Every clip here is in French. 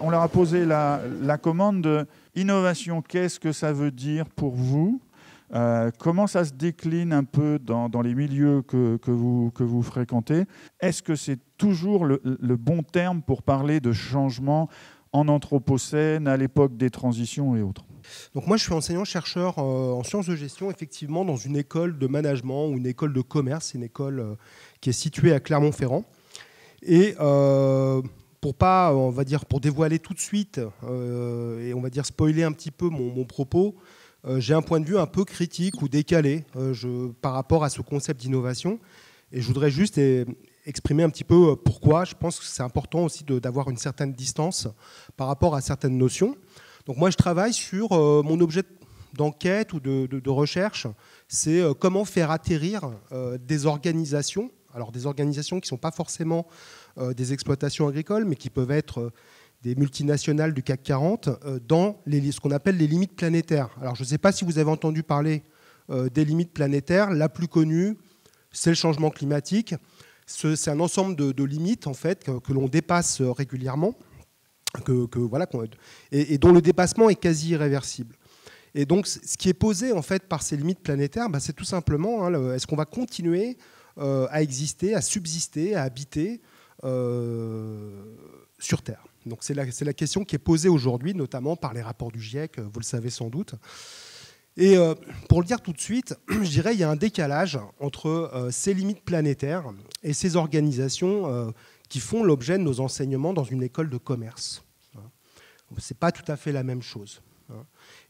On leur a posé la commande de innovation. Qu'est-ce que ça veut dire pour vous ? Comment ça se décline un peu dans les milieux que vous fréquentez ? Est-ce que c'est toujours le bon terme pour parler de changement en anthropocène, à l'époque des transitions et autres ? Donc moi, je suis enseignant-chercheur en sciences de gestion, effectivement, dans une école de management ou une école de commerce, une école qui est située à Clermont-Ferrand. Et pour dévoiler tout de suite et on va dire spoiler un petit peu mon propos, j'ai un point de vue un peu critique ou décalé par rapport à ce concept d'innovation. Et je voudrais juste exprimer un petit peu pourquoi. Je pense que c'est important aussi d'avoir une certaine distance par rapport à certaines notions. Donc moi, je travaille sur mon objet d'enquête ou de recherche, c'est comment faire atterrir des organisations, alors des organisations qui ne sont pas forcément des exploitations agricoles, mais qui peuvent être des multinationales du CAC 40, dans ce qu'on appelle les limites planétaires. Alors je ne sais pas si vous avez entendu parler des limites planétaires. La plus connue, c'est le changement climatique. C'est un ensemble de limites en fait, que l'on dépasse régulièrement, et dont le dépassement est quasi irréversible. Et donc, ce qui est posé en fait par ces limites planétaires, c'est tout simplement, est-ce qu'on va continuer à exister, à subsister, à habiter sur Terre. Donc, c'est la question qui est posée aujourd'hui, notamment par les rapports du GIEC, vous le savez sans doute. Et pour le dire tout de suite, je dirais qu'il y a un décalage entre ces limites planétaires et ces organisations qui font l'objet de nos enseignements dans une école de commerce. Ce n'est pas tout à fait la même chose.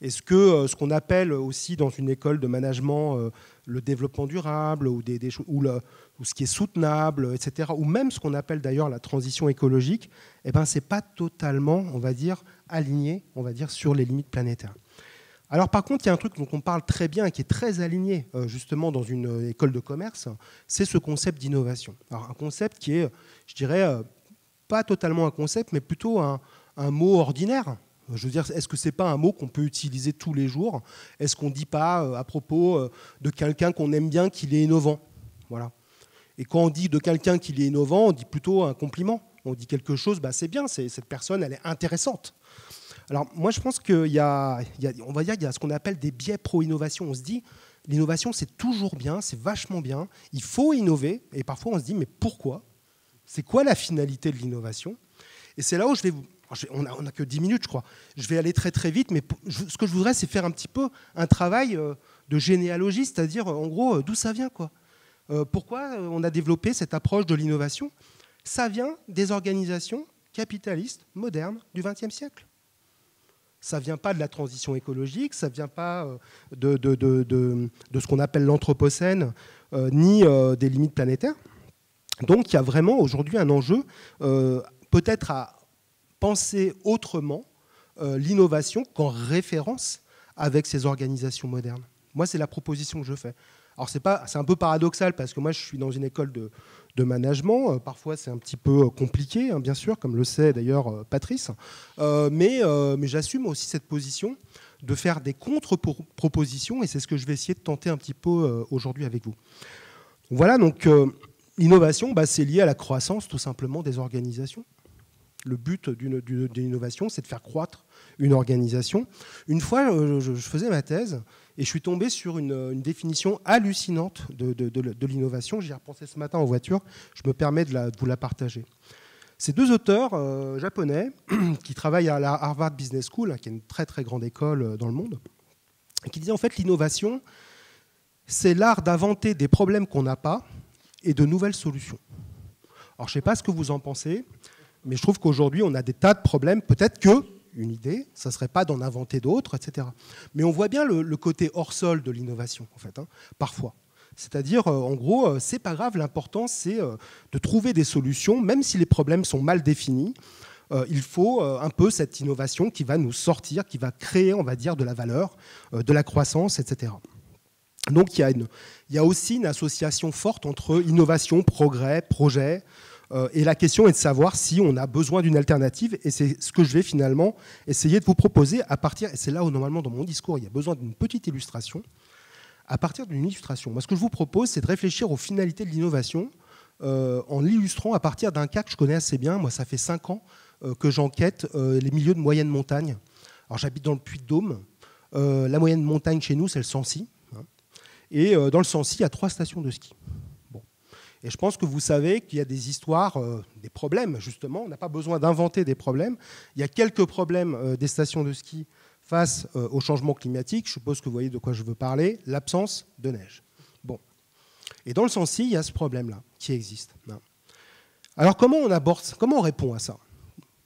Est-ce que ce qu'on appelle aussi dans une école de management le développement durable ou ce qui est soutenable, etc., ou même ce qu'on appelle d'ailleurs la transition écologique, ce n'est pas totalement, on va dire, aligné, on va dire, sur les limites planétaires. Alors par contre, il y a un truc dont on parle très bien et qui est très aligné justement dans une école de commerce, c'est ce concept d'innovation. Alors un concept qui est, je dirais, pas totalement un concept, mais plutôt un mot ordinaire. Je veux dire, est-ce que ce n'est pas un mot qu'on peut utiliser tous les jours ? Est-ce qu'on ne dit pas à propos de quelqu'un qu'on aime bien qu'il est innovant ? Voilà. Et quand on dit de quelqu'un qu'il est innovant, on dit plutôt un compliment. On dit quelque chose, c'est bien, cette personne, elle est intéressante. Alors moi, je pense qu'il y a ce qu'on appelle des biais pro-innovation. On se dit, l'innovation, c'est toujours bien, c'est vachement bien, il faut innover. Et parfois, on se dit, mais pourquoi ? C'est quoi la finalité de l'innovation ? Et c'est là où je vais vous... On n'a que 10 minutes, je crois. Je vais aller très très vite, mais ce que je voudrais, c'est faire un petit peu un travail de généalogie, c'est-à-dire, en gros, d'où ça vient, quoi. Pourquoi on a développé cette approche de l'innovation ? Ça vient des organisations capitalistes modernes du XXe siècle. Ça ne vient pas de la transition écologique, ça ne vient pas de ce qu'on appelle l'anthropocène, ni des limites planétaires. Donc il y a vraiment aujourd'hui un enjeu, peut-être à penser autrement l'innovation qu'en référence avec ces organisations modernes. Moi, c'est la proposition que je fais. Alors, c'est un peu paradoxal parce que moi, je suis dans une école de management. Parfois, c'est un petit peu compliqué, bien sûr, comme le sait d'ailleurs Patrice. Mais j'assume aussi cette position de faire des contre-propositions et c'est ce que je vais essayer de tenter un petit peu aujourd'hui avec vous. Voilà, donc l'innovation, c'est lié à la croissance tout simplement des organisations. Le but d'une innovation, c'est de faire croître une organisation. Une fois, je faisais ma thèse et je suis tombé sur une définition hallucinante de l'innovation. J'y ai repensé ce matin en voiture. Je me permets de vous la partager. Ces deux auteurs japonais qui travaillent à la Harvard Business School, qui est une très très grande école dans le monde, qui disaient en fait l'innovation, c'est l'art d'inventer des problèmes qu'on n'a pas et de nouvelles solutions. Alors je ne sais pas ce que vous en pensez, mais je trouve qu'aujourd'hui, on a des tas de problèmes. Peut-être qu'une idée, ça ne serait pas d'en inventer d'autres, etc. Mais on voit bien le côté hors-sol de l'innovation, en fait, parfois. C'est-à-dire, en gros, c'est pas grave, l'important, c'est de trouver des solutions, même si les problèmes sont mal définis. Il faut un peu cette innovation qui va nous sortir, qui va créer, on va dire, de la valeur, de la croissance, etc. Donc, il y a aussi une association forte entre innovation, progrès, projet. Et la question est de savoir si on a besoin d'une alternative. Et c'est ce que je vais finalement essayer de vous proposer à partir, et c'est là où normalement dans mon discours il y a besoin d'une petite illustration, à partir d'une illustration. Moi ce que je vous propose c'est de réfléchir aux finalités de l'innovation en l'illustrant à partir d'un cas que je connais assez bien. Moi ça fait 5 ans que j'enquête les milieux de moyenne montagne. Alors j'habite dans le Puy-de-Dôme. La moyenne montagne chez nous, c'est le Sancy. Hein. Et dans le Sancy, il y a 3 stations de ski. Bon. Et je pense que vous savez qu'il y a des histoires, des problèmes, justement. On n'a pas besoin d'inventer des problèmes. Il y a quelques problèmes des stations de ski face au changement climatique. Je suppose que vous voyez de quoi je veux parler. L'absence de neige. Bon. Et dans le Sancy, il y a ce problème-là qui existe. Hein. Alors comment on aborde, comment on répond à ça?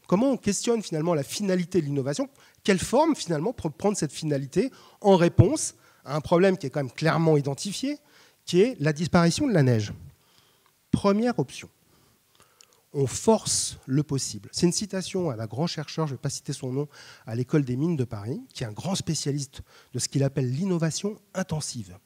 Comment on questionne finalement la finalité de l'innovation? Quelle forme finalement pour prendre cette finalité en réponse à un problème qui est quand même clairement identifié, qui est la disparition de la neige? Première option, on force le possible. C'est une citation à un grand chercheur, je ne vais pas citer son nom, à l'École des mines de Paris, qui est un grand spécialiste de ce qu'il appelle l'innovation intensive.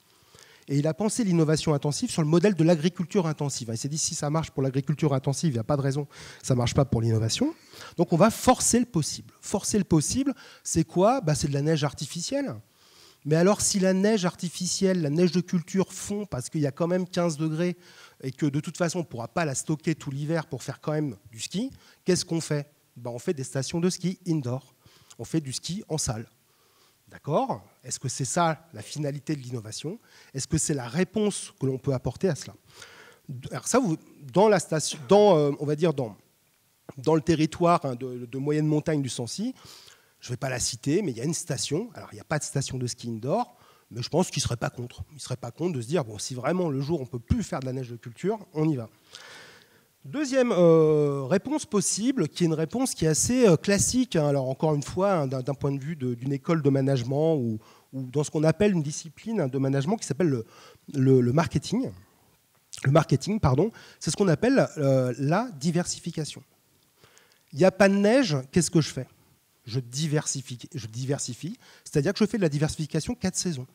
Et il a pensé l'innovation intensive sur le modèle de l'agriculture intensive. Il s'est dit, si ça marche pour l'agriculture intensive, il n'y a pas de raison que ça ne marche pas pour l'innovation. Donc on va forcer le possible. Forcer le possible, c'est quoi? C'est de la neige artificielle. Mais alors si la neige artificielle, la neige de culture fond parce qu'il y a quand même 15 degrés et que de toute façon on ne pourra pas la stocker tout l'hiver pour faire quand même du ski, qu'est-ce qu'on fait? On fait des stations de ski indoor. On fait du ski en salle. D'accord? Est-ce que c'est ça la finalité de l'innovation? Est-ce que c'est la réponse que l'on peut apporter à cela? Alors ça, dans la station, on va dire dans le territoire de moyenne montagne du Sancy, je ne vais pas la citer, mais il y a une station. Alors il n'y a pas de station de ski indoor, mais je pense qu'ils ne seraient pas contre. Ils ne seraient pas contre de se dire, bon, si vraiment le jour on ne peut plus faire de la neige de culture, on y va. Deuxième réponse possible, qui est une réponse qui est assez classique, hein, alors encore une fois, d'un point de vue d'une école de management ou dans ce qu'on appelle une discipline de management qui s'appelle le marketing. Le marketing, pardon, c'est ce qu'on appelle la diversification. Il n'y a pas de neige, qu'est-ce que je fais? Je diversifie, c'est-à-dire que je fais de la diversification 4 saisons.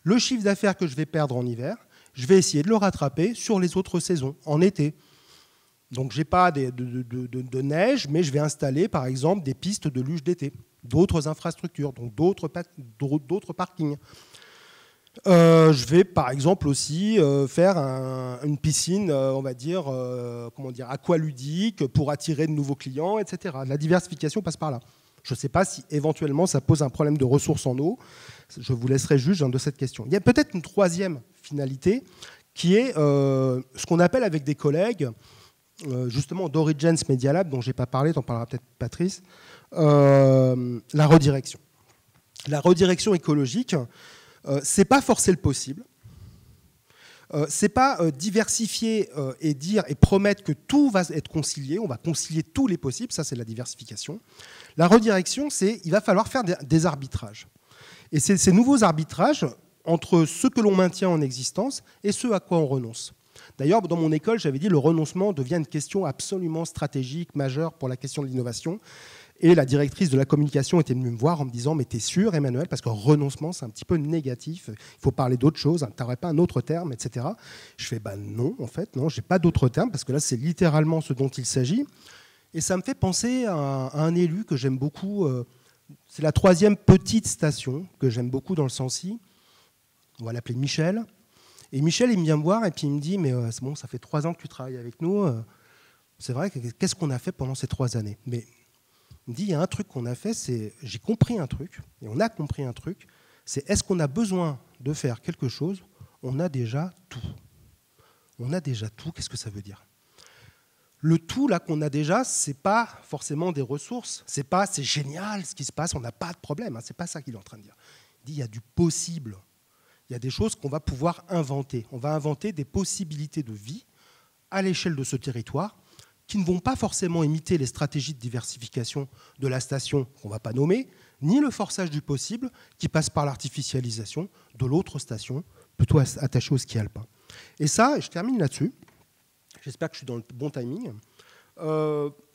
Le chiffre d'affaires que je vais perdre en hiver, je vais essayer de le rattraper sur les autres saisons, en été. Donc, je n'ai pas de neige, mais je vais installer, par exemple, des pistes de luge d'été, d'autres infrastructures, donc d'autres parkings. Je vais, par exemple, aussi faire une piscine, on va dire, aqualudique pour attirer de nouveaux clients, etc. La diversification passe par là. Je ne sais pas si, éventuellement, ça pose un problème de ressources en eau. Je vous laisserai juge de cette question. Il y a peut-être une troisième finalité, qui est ce qu'on appelle avec des collègues, justement d'Origence Media Lab, dont je n'ai pas parlé, t'en parlera peut-être Patrice, la redirection. La redirection écologique, c'est pas forcer le possible, c'est pas diversifier et dire et promettre que tout va être concilié, on va concilier tous les possibles, ça c'est la diversification. La redirection, c'est il va falloir faire des arbitrages. Et c'est ces nouveaux arbitrages entre ce que l'on maintient en existence et ce à quoi on renonce. D'ailleurs, dans mon école, j'avais dit que le renoncement devient une question absolument stratégique, majeure pour la question de l'innovation. Et la directrice de la communication était venue me voir en me disant « Mais t'es sûr, Emmanuel, parce que renoncement, c'est un petit peu négatif, il faut parler d'autre chose, tu n'aurais pas un autre terme, etc. » Je fais « Non, en fait, non, je n'ai pas d'autre terme, parce que là, c'est littéralement ce dont il s'agit. » Et ça me fait penser à un élu que j'aime beaucoup. C'est la 3e petite station que j'aime beaucoup dans le Sancy. On va l'appeler Michel. Et Michel, il vient me voir et puis il me dit « Mais c'est bon, ça fait 3 ans que tu travailles avec nous. C'est vrai, qu'est-ce qu'on a fait pendant ces 3 années ?» Mais il me dit « Il y a un truc qu'on a fait, c'est j'ai compris un truc, et on a compris un truc, c'est est-ce qu'on a besoin de faire quelque chose? On a déjà tout. On a déjà tout, qu'est-ce que ça veut dire? Le tout là qu'on a déjà, c'est pas forcément des ressources, c'est pas c'est génial ce qui se passe, on n'a pas de problème, hein, c'est pas ça qu'il est en train de dire. Il dit il y a du possible. Il y a des choses qu'on va pouvoir inventer. On va inventer des possibilités de vie à l'échelle de ce territoire qui ne vont pas forcément imiter les stratégies de diversification de la station qu'on ne va pas nommer, ni le forçage du possible qui passe par l'artificialisation de l'autre station, plutôt attachée au ski alpin. Et ça, et je termine là-dessus, j'espère que je suis dans le bon timing,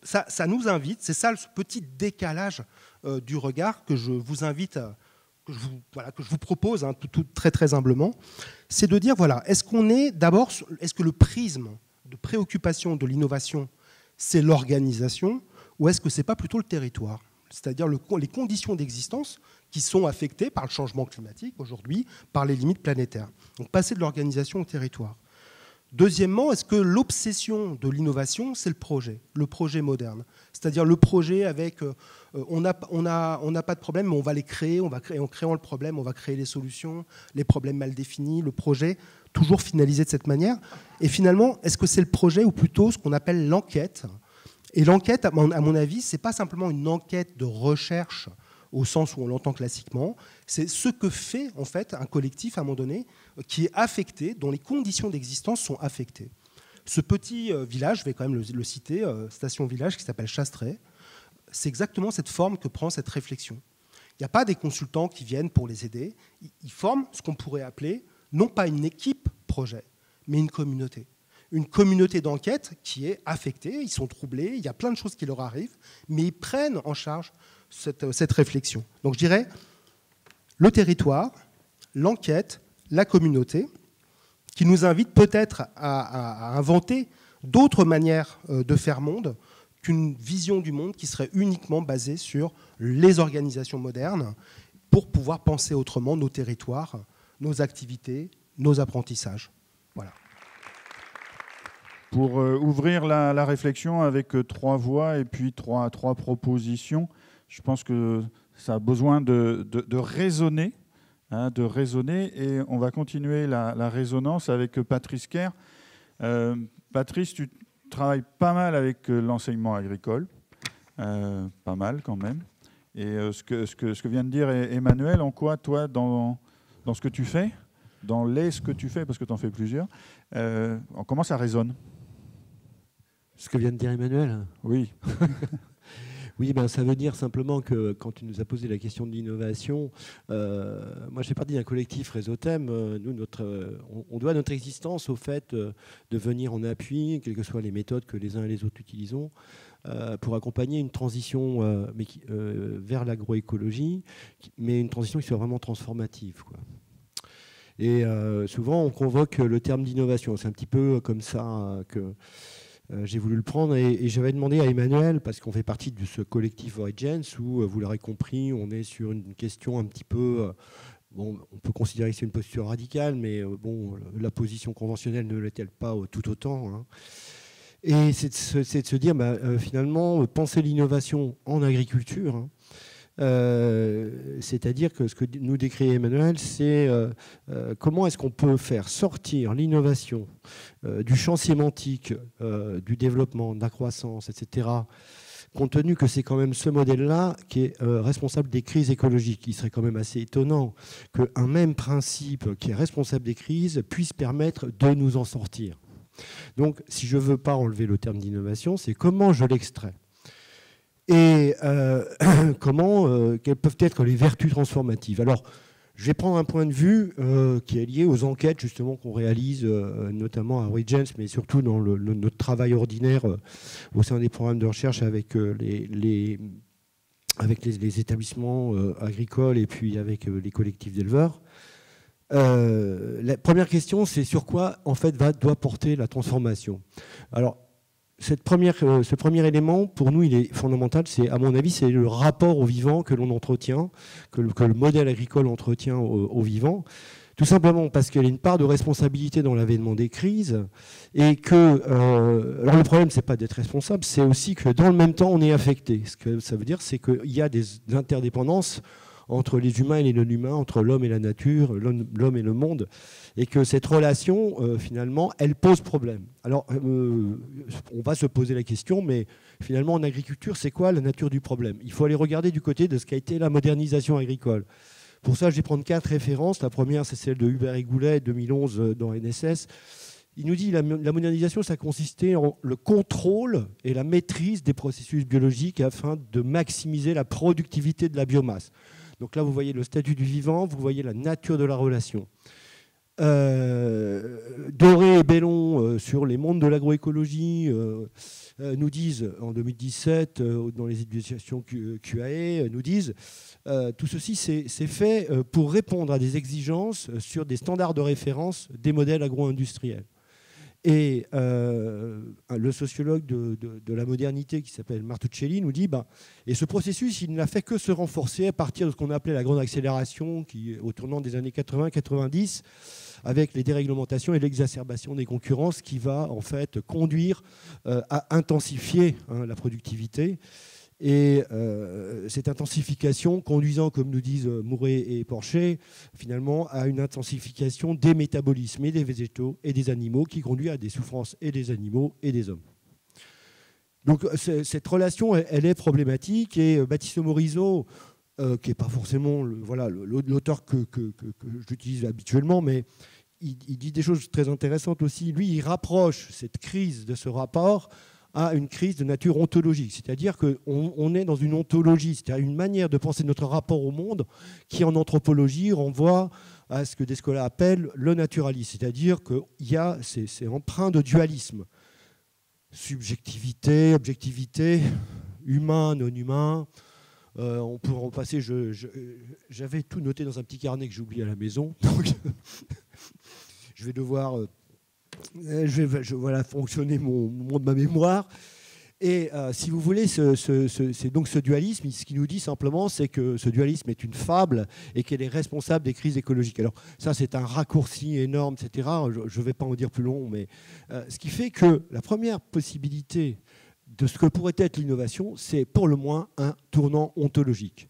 ça nous invite, c'est ça ce petit décalage du regard que je vous invite à... que je vous propose, hein, tout très très humblement, c'est de dire, voilà, est-ce que le prisme de préoccupation de l'innovation, c'est l'organisation, ou est-ce que ce n'est pas plutôt le territoire? C'est-à-dire les conditions d'existence qui sont affectées par le changement climatique aujourd'hui, par les limites planétaires. Donc passer de l'organisation au territoire. Deuxièmement, est-ce que l'obsession de l'innovation, c'est le projet moderne? C'est-à-dire le projet avec on n'a pas de problème, mais on va les créer, en créant le problème, on va créer les solutions, les problèmes mal définis, le projet, toujours finalisé de cette manière. Et finalement, est-ce que c'est le projet ou plutôt ce qu'on appelle l'enquête? Et l'enquête, à mon avis, ce n'est pas simplement une enquête de recherche au sens où on l'entend classiquement, c'est ce que fait en fait un collectif à un moment donné qui est affecté, dont les conditions d'existence sont affectées. Ce petit village, je vais quand même le citer, station-village qui s'appelle Chastret, c'est exactement cette forme que prend cette réflexion. Il n'y a pas des consultants qui viennent pour les aider, ils forment ce qu'on pourrait appeler non pas une équipe projet, mais une communauté. Une communauté d'enquête qui est affectée, ils sont troublés, il y a plein de choses qui leur arrivent, mais ils prennent en charge cette réflexion. Donc je dirais le territoire, l'enquête, la communauté, qui nous invite peut-être à inventer d'autres manières de faire monde qu'une vision du monde qui serait uniquement basée sur les organisations modernes pour pouvoir penser autrement nos territoires, nos activités, nos apprentissages. Voilà. Pour ouvrir la réflexion avec 3 voix et puis trois propositions, je pense que ça a besoin de résonner, et on va continuer la résonance avec Patrice Kerr. Patrice, tu travailles pas mal avec l'enseignement agricole, pas mal quand même. Et ce que vient de dire Emmanuel, en quoi toi, dans ce que tu fais, ce que tu fais, parce que tu en fais plusieurs, comment ça résonne? Ce que vient de dire Emmanuel? Oui. Oui, ben, ça veut dire simplement que quand tu nous as posé la question de l'innovation, moi je fais partie d'un collectif Réseauthème. Nous, on doit notre existence au fait de venir en appui, quelles que soient les méthodes que les uns et les autres utilisons, pour accompagner une transition vers l'agroécologie, mais une transition qui soit vraiment transformative, quoi. Et souvent on convoque le terme d'innovation. C'est un petit peu comme ça que j'ai voulu le prendre, et j'avais demandé à Emmanuel, parce qu'on fait partie de ce collectif Origins, où, vous l'aurez compris, on est sur une question un petit peu... bon, on peut considérer que c'est une posture radicale, mais bon, la position conventionnelle ne l'est-elle pas tout autant, hein. Et c'est de se dire, finalement, penser l'innovation en agriculture, hein, c'est-à-dire que ce que nous décrit Emmanuel, c'est comment est-ce qu'on peut faire sortir l'innovation du champ sémantique, du développement, de la croissance, etc., compte tenu que c'est quand même ce modèle-là qui est responsable des crises écologiques. Il serait quand même assez étonnant qu'un même principe qui est responsable des crises puisse permettre de nous en sortir. Donc, si je ne veux pas enlever le terme d'innovation, c'est comment je l'extrais. Et quelles peuvent être les vertus transformatives. Alors, je vais prendre un point de vue qui est lié aux enquêtes justement qu'on réalise, notamment à Origins, mais surtout dans notre travail ordinaire au sein des programmes de recherche avec les établissements agricoles et puis avec les collectifs d'éleveurs. La première question, c'est sur quoi en fait doit porter la transformation. Alors, ce premier élément, pour nous, il est fondamental. C'est, à mon avis, c'est le rapport au vivant que l'on entretient, que le modèle agricole entretient au vivant. Tout simplement parce qu'il y a une part de responsabilité dans l'avènement des crises, et que alors le problème, c'est pas d'être responsable, c'est aussi que dans le même temps, on est affecté. Ce que ça veut dire, c'est qu'il y a des interdépendances entre les humains et les non-humains, entre l'homme et la nature, l'homme et le monde, et que cette relation, finalement, elle pose problème. Alors, on va se poser la question, mais finalement, en agriculture, c'est quoi la nature du problème? Il faut aller regarder du côté de ce qu'a été la modernisation agricole. Pour ça, je vais prendre 4 références. La première, c'est celle de Hubert et Goulet, 2011, dans NSS. Il nous dit que la modernisation, ça consistait en le contrôle et la maîtrise des processus biologiques afin de maximiser la productivité de la biomasse. Donc là, vous voyez le statut du vivant, vous voyez la nature de la relation. Doré et Bellon, sur les mondes de l'agroécologie, nous disent, en 2017, dans les éducations QAE, nous disent tout ceci, c'est fait pour répondre à des exigences sur des standards de référence des modèles agro-industriels. Et le sociologue de la modernité qui s'appelle Martuccelli nous dit et ce processus, il n'a fait que se renforcer à partir de ce qu'on appelait la grande accélération qui, au tournant des années 80-90, avec les déréglementations et l'exacerbation des concurrences qui va en fait conduire à intensifier la productivité. Et cette intensification conduisant, comme nous disent Mouret et Porcher, finalement à une intensification des métabolismes et des végétaux et des animaux qui conduit à des souffrances et des animaux et des hommes. Donc cette relation, elle est problématique et Baptiste Morisot, qui n'est pas forcément l'auteur que j'utilise habituellement, mais il dit des choses très intéressantes aussi. Lui, il rapproche cette crise de ce rapport à une crise de nature ontologique. C'est-à-dire qu'on est dans une ontologie, c'est-à-dire une manière de penser notre rapport au monde qui, en anthropologie, renvoie à ce que Descola appelle le naturalisme. C'est-à-dire qu'il y a ces empreints de dualisme. Subjectivité, objectivité, humain, non humain. On peut en passer. J'avais tout noté dans un petit carnet que j'ai oublié à la maison. Donc je vais devoir... fonctionner ma mémoire. Et si vous voulez, c'est donc ce dualisme, ce qu'il nous dit simplement, c'est que ce dualisme est une fable et qu'elle est responsable des crises écologiques. Alors ça, c'est un raccourci énorme, etc. Je ne vais pas en dire plus long, mais ce qui fait que la première possibilité de ce que pourrait être l'innovation, c'est pour le moins un tournant ontologique.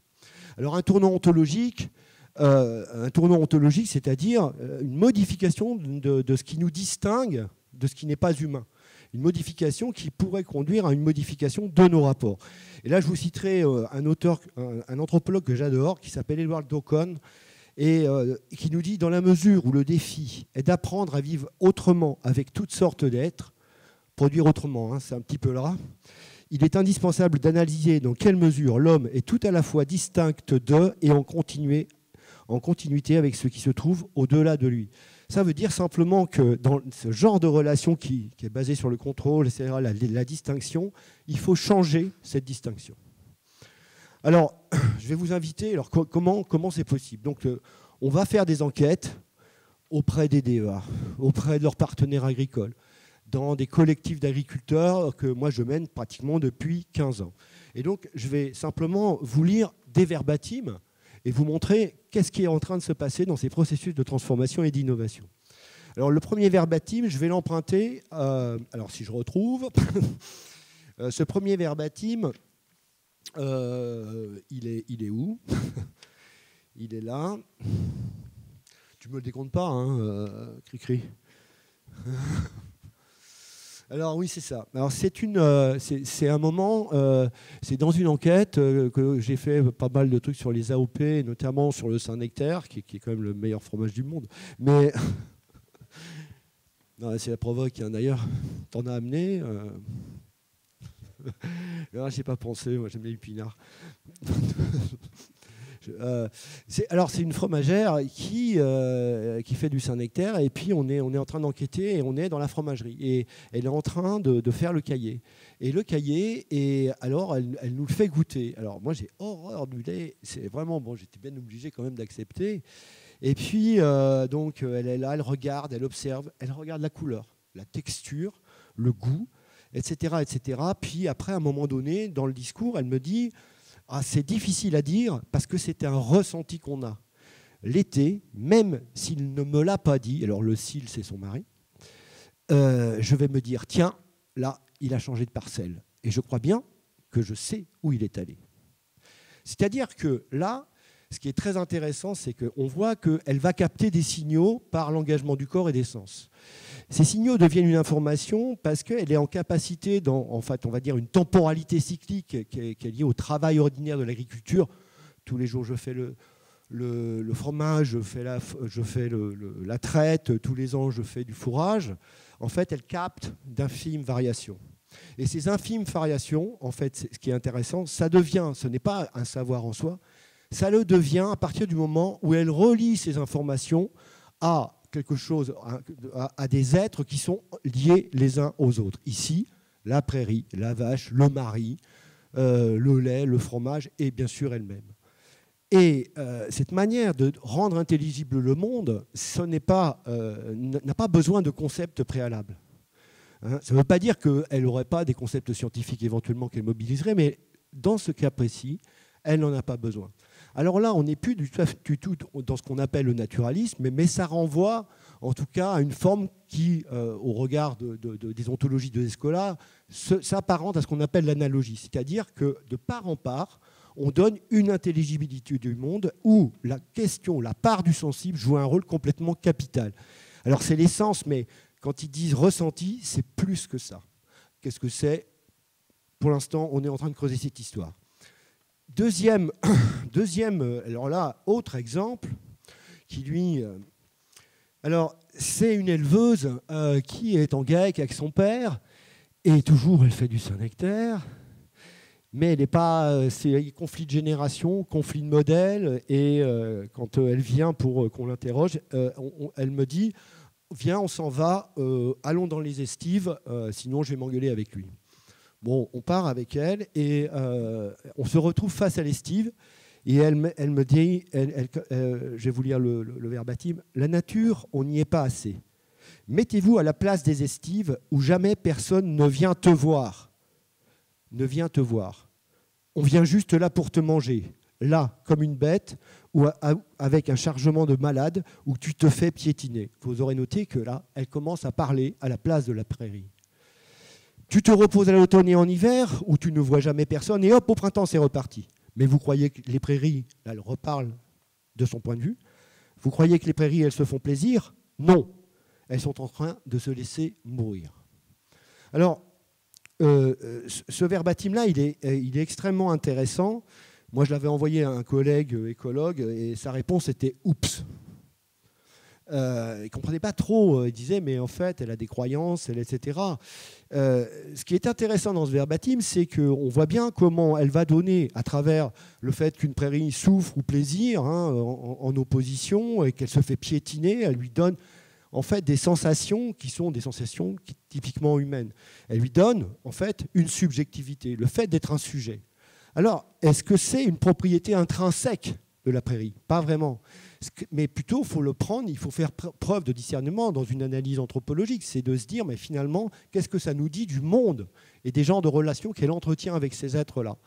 Alors un tournant ontologique, c'est-à-dire une modification de ce qui nous distingue de ce qui n'est pas humain. Une modification qui pourrait conduire à une modification de nos rapports. Et là, je vous citerai un auteur, un anthropologue que j'adore, qui s'appelle Edward Dawkins, et qui nous dit, dans la mesure où le défi est d'apprendre à vivre autrement avec toutes sortes d'êtres, produire autrement, c'est un petit peu là, il est indispensable d'analyser dans quelle mesure l'homme est tout à la fois distinct d'eux et en continuité avec ce qui se trouve au-delà de lui. Ça veut dire simplement que dans ce genre de relation qui est basé sur le contrôle, c'est-à-dire la distinction, il faut changer cette distinction. Alors, je vais vous inviter, alors comment c'est possible? Donc, on va faire des enquêtes auprès des DEA, auprès de leurs partenaires agricoles, dans des collectifs d'agriculteurs que moi je mène pratiquement depuis 15 ans. Et donc, je vais simplement vous lire des verbatims et vous montrer qu'est-ce qui est en train de se passer dans ces processus de transformation et d'innovation. Alors le premier verbatim, je vais l'emprunter, alors si je retrouve, ce premier verbatim, il est où? Il est là. Tu me le décomptes pas, Cri-Cri. Alors oui, c'est ça. Alors c'est un moment, c'est dans une enquête que j'ai fait pas mal de trucs sur les AOP, notamment sur le Saint-Nectaire, qui est quand même le meilleur fromage du monde. Mais non, c'est la provoque, d'ailleurs. T'en as amené non, j'ai pas pensé. Moi, j'aime les épinards. C'est une fromagère qui fait du Saint-Nectaire et puis on est en train d'enquêter et on est dans la fromagerie et elle est en train de faire le cahier. Et le cahier, et alors elle nous le fait goûter. Alors moi j'ai horreur du lait, c'est vraiment bon, j'étais bien obligé quand même d'accepter. Et puis donc elle est là, elle regarde, elle observe, elle regarde la couleur, la texture, le goût, etc., etc. Puis après à un moment donné dans le discours, elle me dit: ah, c'est difficile à dire parce que c'est un ressenti qu'on a. L'été, même s'il ne me l'a pas dit, alors le s'il, c'est son mari, je vais me dire, tiens, là, il a changé de parcelle. Et je crois bien que je sais où il est allé. C'est-à-dire que là, ce qui est très intéressant, c'est qu'on voit qu'elle va capter des signaux par l'engagement du corps et des sens. Ces signaux deviennent une information parce qu'elle est en capacité, en fait, on va dire une temporalité cyclique qui est liée au travail ordinaire de l'agriculture. Tous les jours, je fais le fromage, je fais la traite, tous les ans, je fais du fourrage. En fait, elle capte d'infimes variations. Et ces infimes variations, en fait, ce qui est intéressant, ce n'est pas un savoir en soi, ça le devient à partir du moment où elle relie ces informations à quelque chose, à des êtres qui sont liés les uns aux autres. Ici, la prairie, la vache, le mari, le lait, le fromage et bien sûr elle-même. Et cette manière de rendre intelligible le monde, n'a pas besoin de concepts préalables. Hein. Ça ne veut pas dire qu'elle n'aurait pas des concepts scientifiques éventuellement qu'elle mobiliserait, mais dans ce cas précis, elle n'en a pas besoin. Alors là, on n'est plus du tout dans ce qu'on appelle le naturalisme, mais ça renvoie en tout cas à une forme qui, au regard des ontologies de Escola, s'apparente à ce qu'on appelle l'analogie. C'est-à-dire que de part en part, on donne une intelligibilité du monde où la question, la part du sensible joue un rôle complètement capital. Alors c'est l'essence, mais quand ils disent ressenti, c'est plus que ça. Qu'est-ce que c'est? Pour l'instant, on est en train de creuser cette histoire. Deuxième, alors là, autre exemple, qui lui... alors, c'est une éleveuse qui est en GAEC avec son père, et toujours elle fait du Saint-Nectaire, mais elle n'est pas... c'est conflit de génération, conflit de modèle, et quand elle vient pour qu'on l'interroge, elle me dit, viens, on s'en va, allons dans les estives, sinon je vais m'engueuler avec lui. Bon, on part avec elle et on se retrouve face à l'estive et elle me dit, je vais vous lire le verbatim, « La nature, on n'y est pas assez. Mettez-vous à la place des estives où jamais personne ne vient te voir. Ne vient te voir. On vient juste là pour te manger, là, comme une bête, ou avec un chargement de malade où tu te fais piétiner. » Vous aurez noté que là, elle commence à parler à la place de la prairie. Tu te reposes à l'automne et en hiver, où tu ne vois jamais personne, et hop, au printemps, c'est reparti. Mais vous croyez que les prairies, là, elle reparle de son point de vue, vous croyez que les prairies, elles se font plaisir? Non. Elles sont en train de se laisser mourir. Alors, ce verbatim-là, il est extrêmement intéressant. Moi, je l'avais envoyé à un collègue écologue, et sa réponse était « oups ». Il ne comprenait pas trop, il disait mais en fait elle a des croyances, etc. Ce qui est intéressant dans ce verbatim, c'est qu'on voit bien comment elle va donner, à travers le fait qu'une prairie souffre ou plaisir, hein, en opposition, et qu'elle se fait piétiner, elle lui donne en fait des sensations qui sont des sensations typiquement humaines. Elle lui donne en fait une subjectivité, le fait d'être un sujet. Alors, est-ce que c'est une propriété intrinsèque de la prairie? Pas vraiment. Mais plutôt, il faut le prendre, il faut faire preuve de discernement dans une analyse anthropologique. C'est de se dire, mais finalement, qu'est-ce que ça nous dit du monde et des genres de relations qu'elle entretient avec ces êtres-là?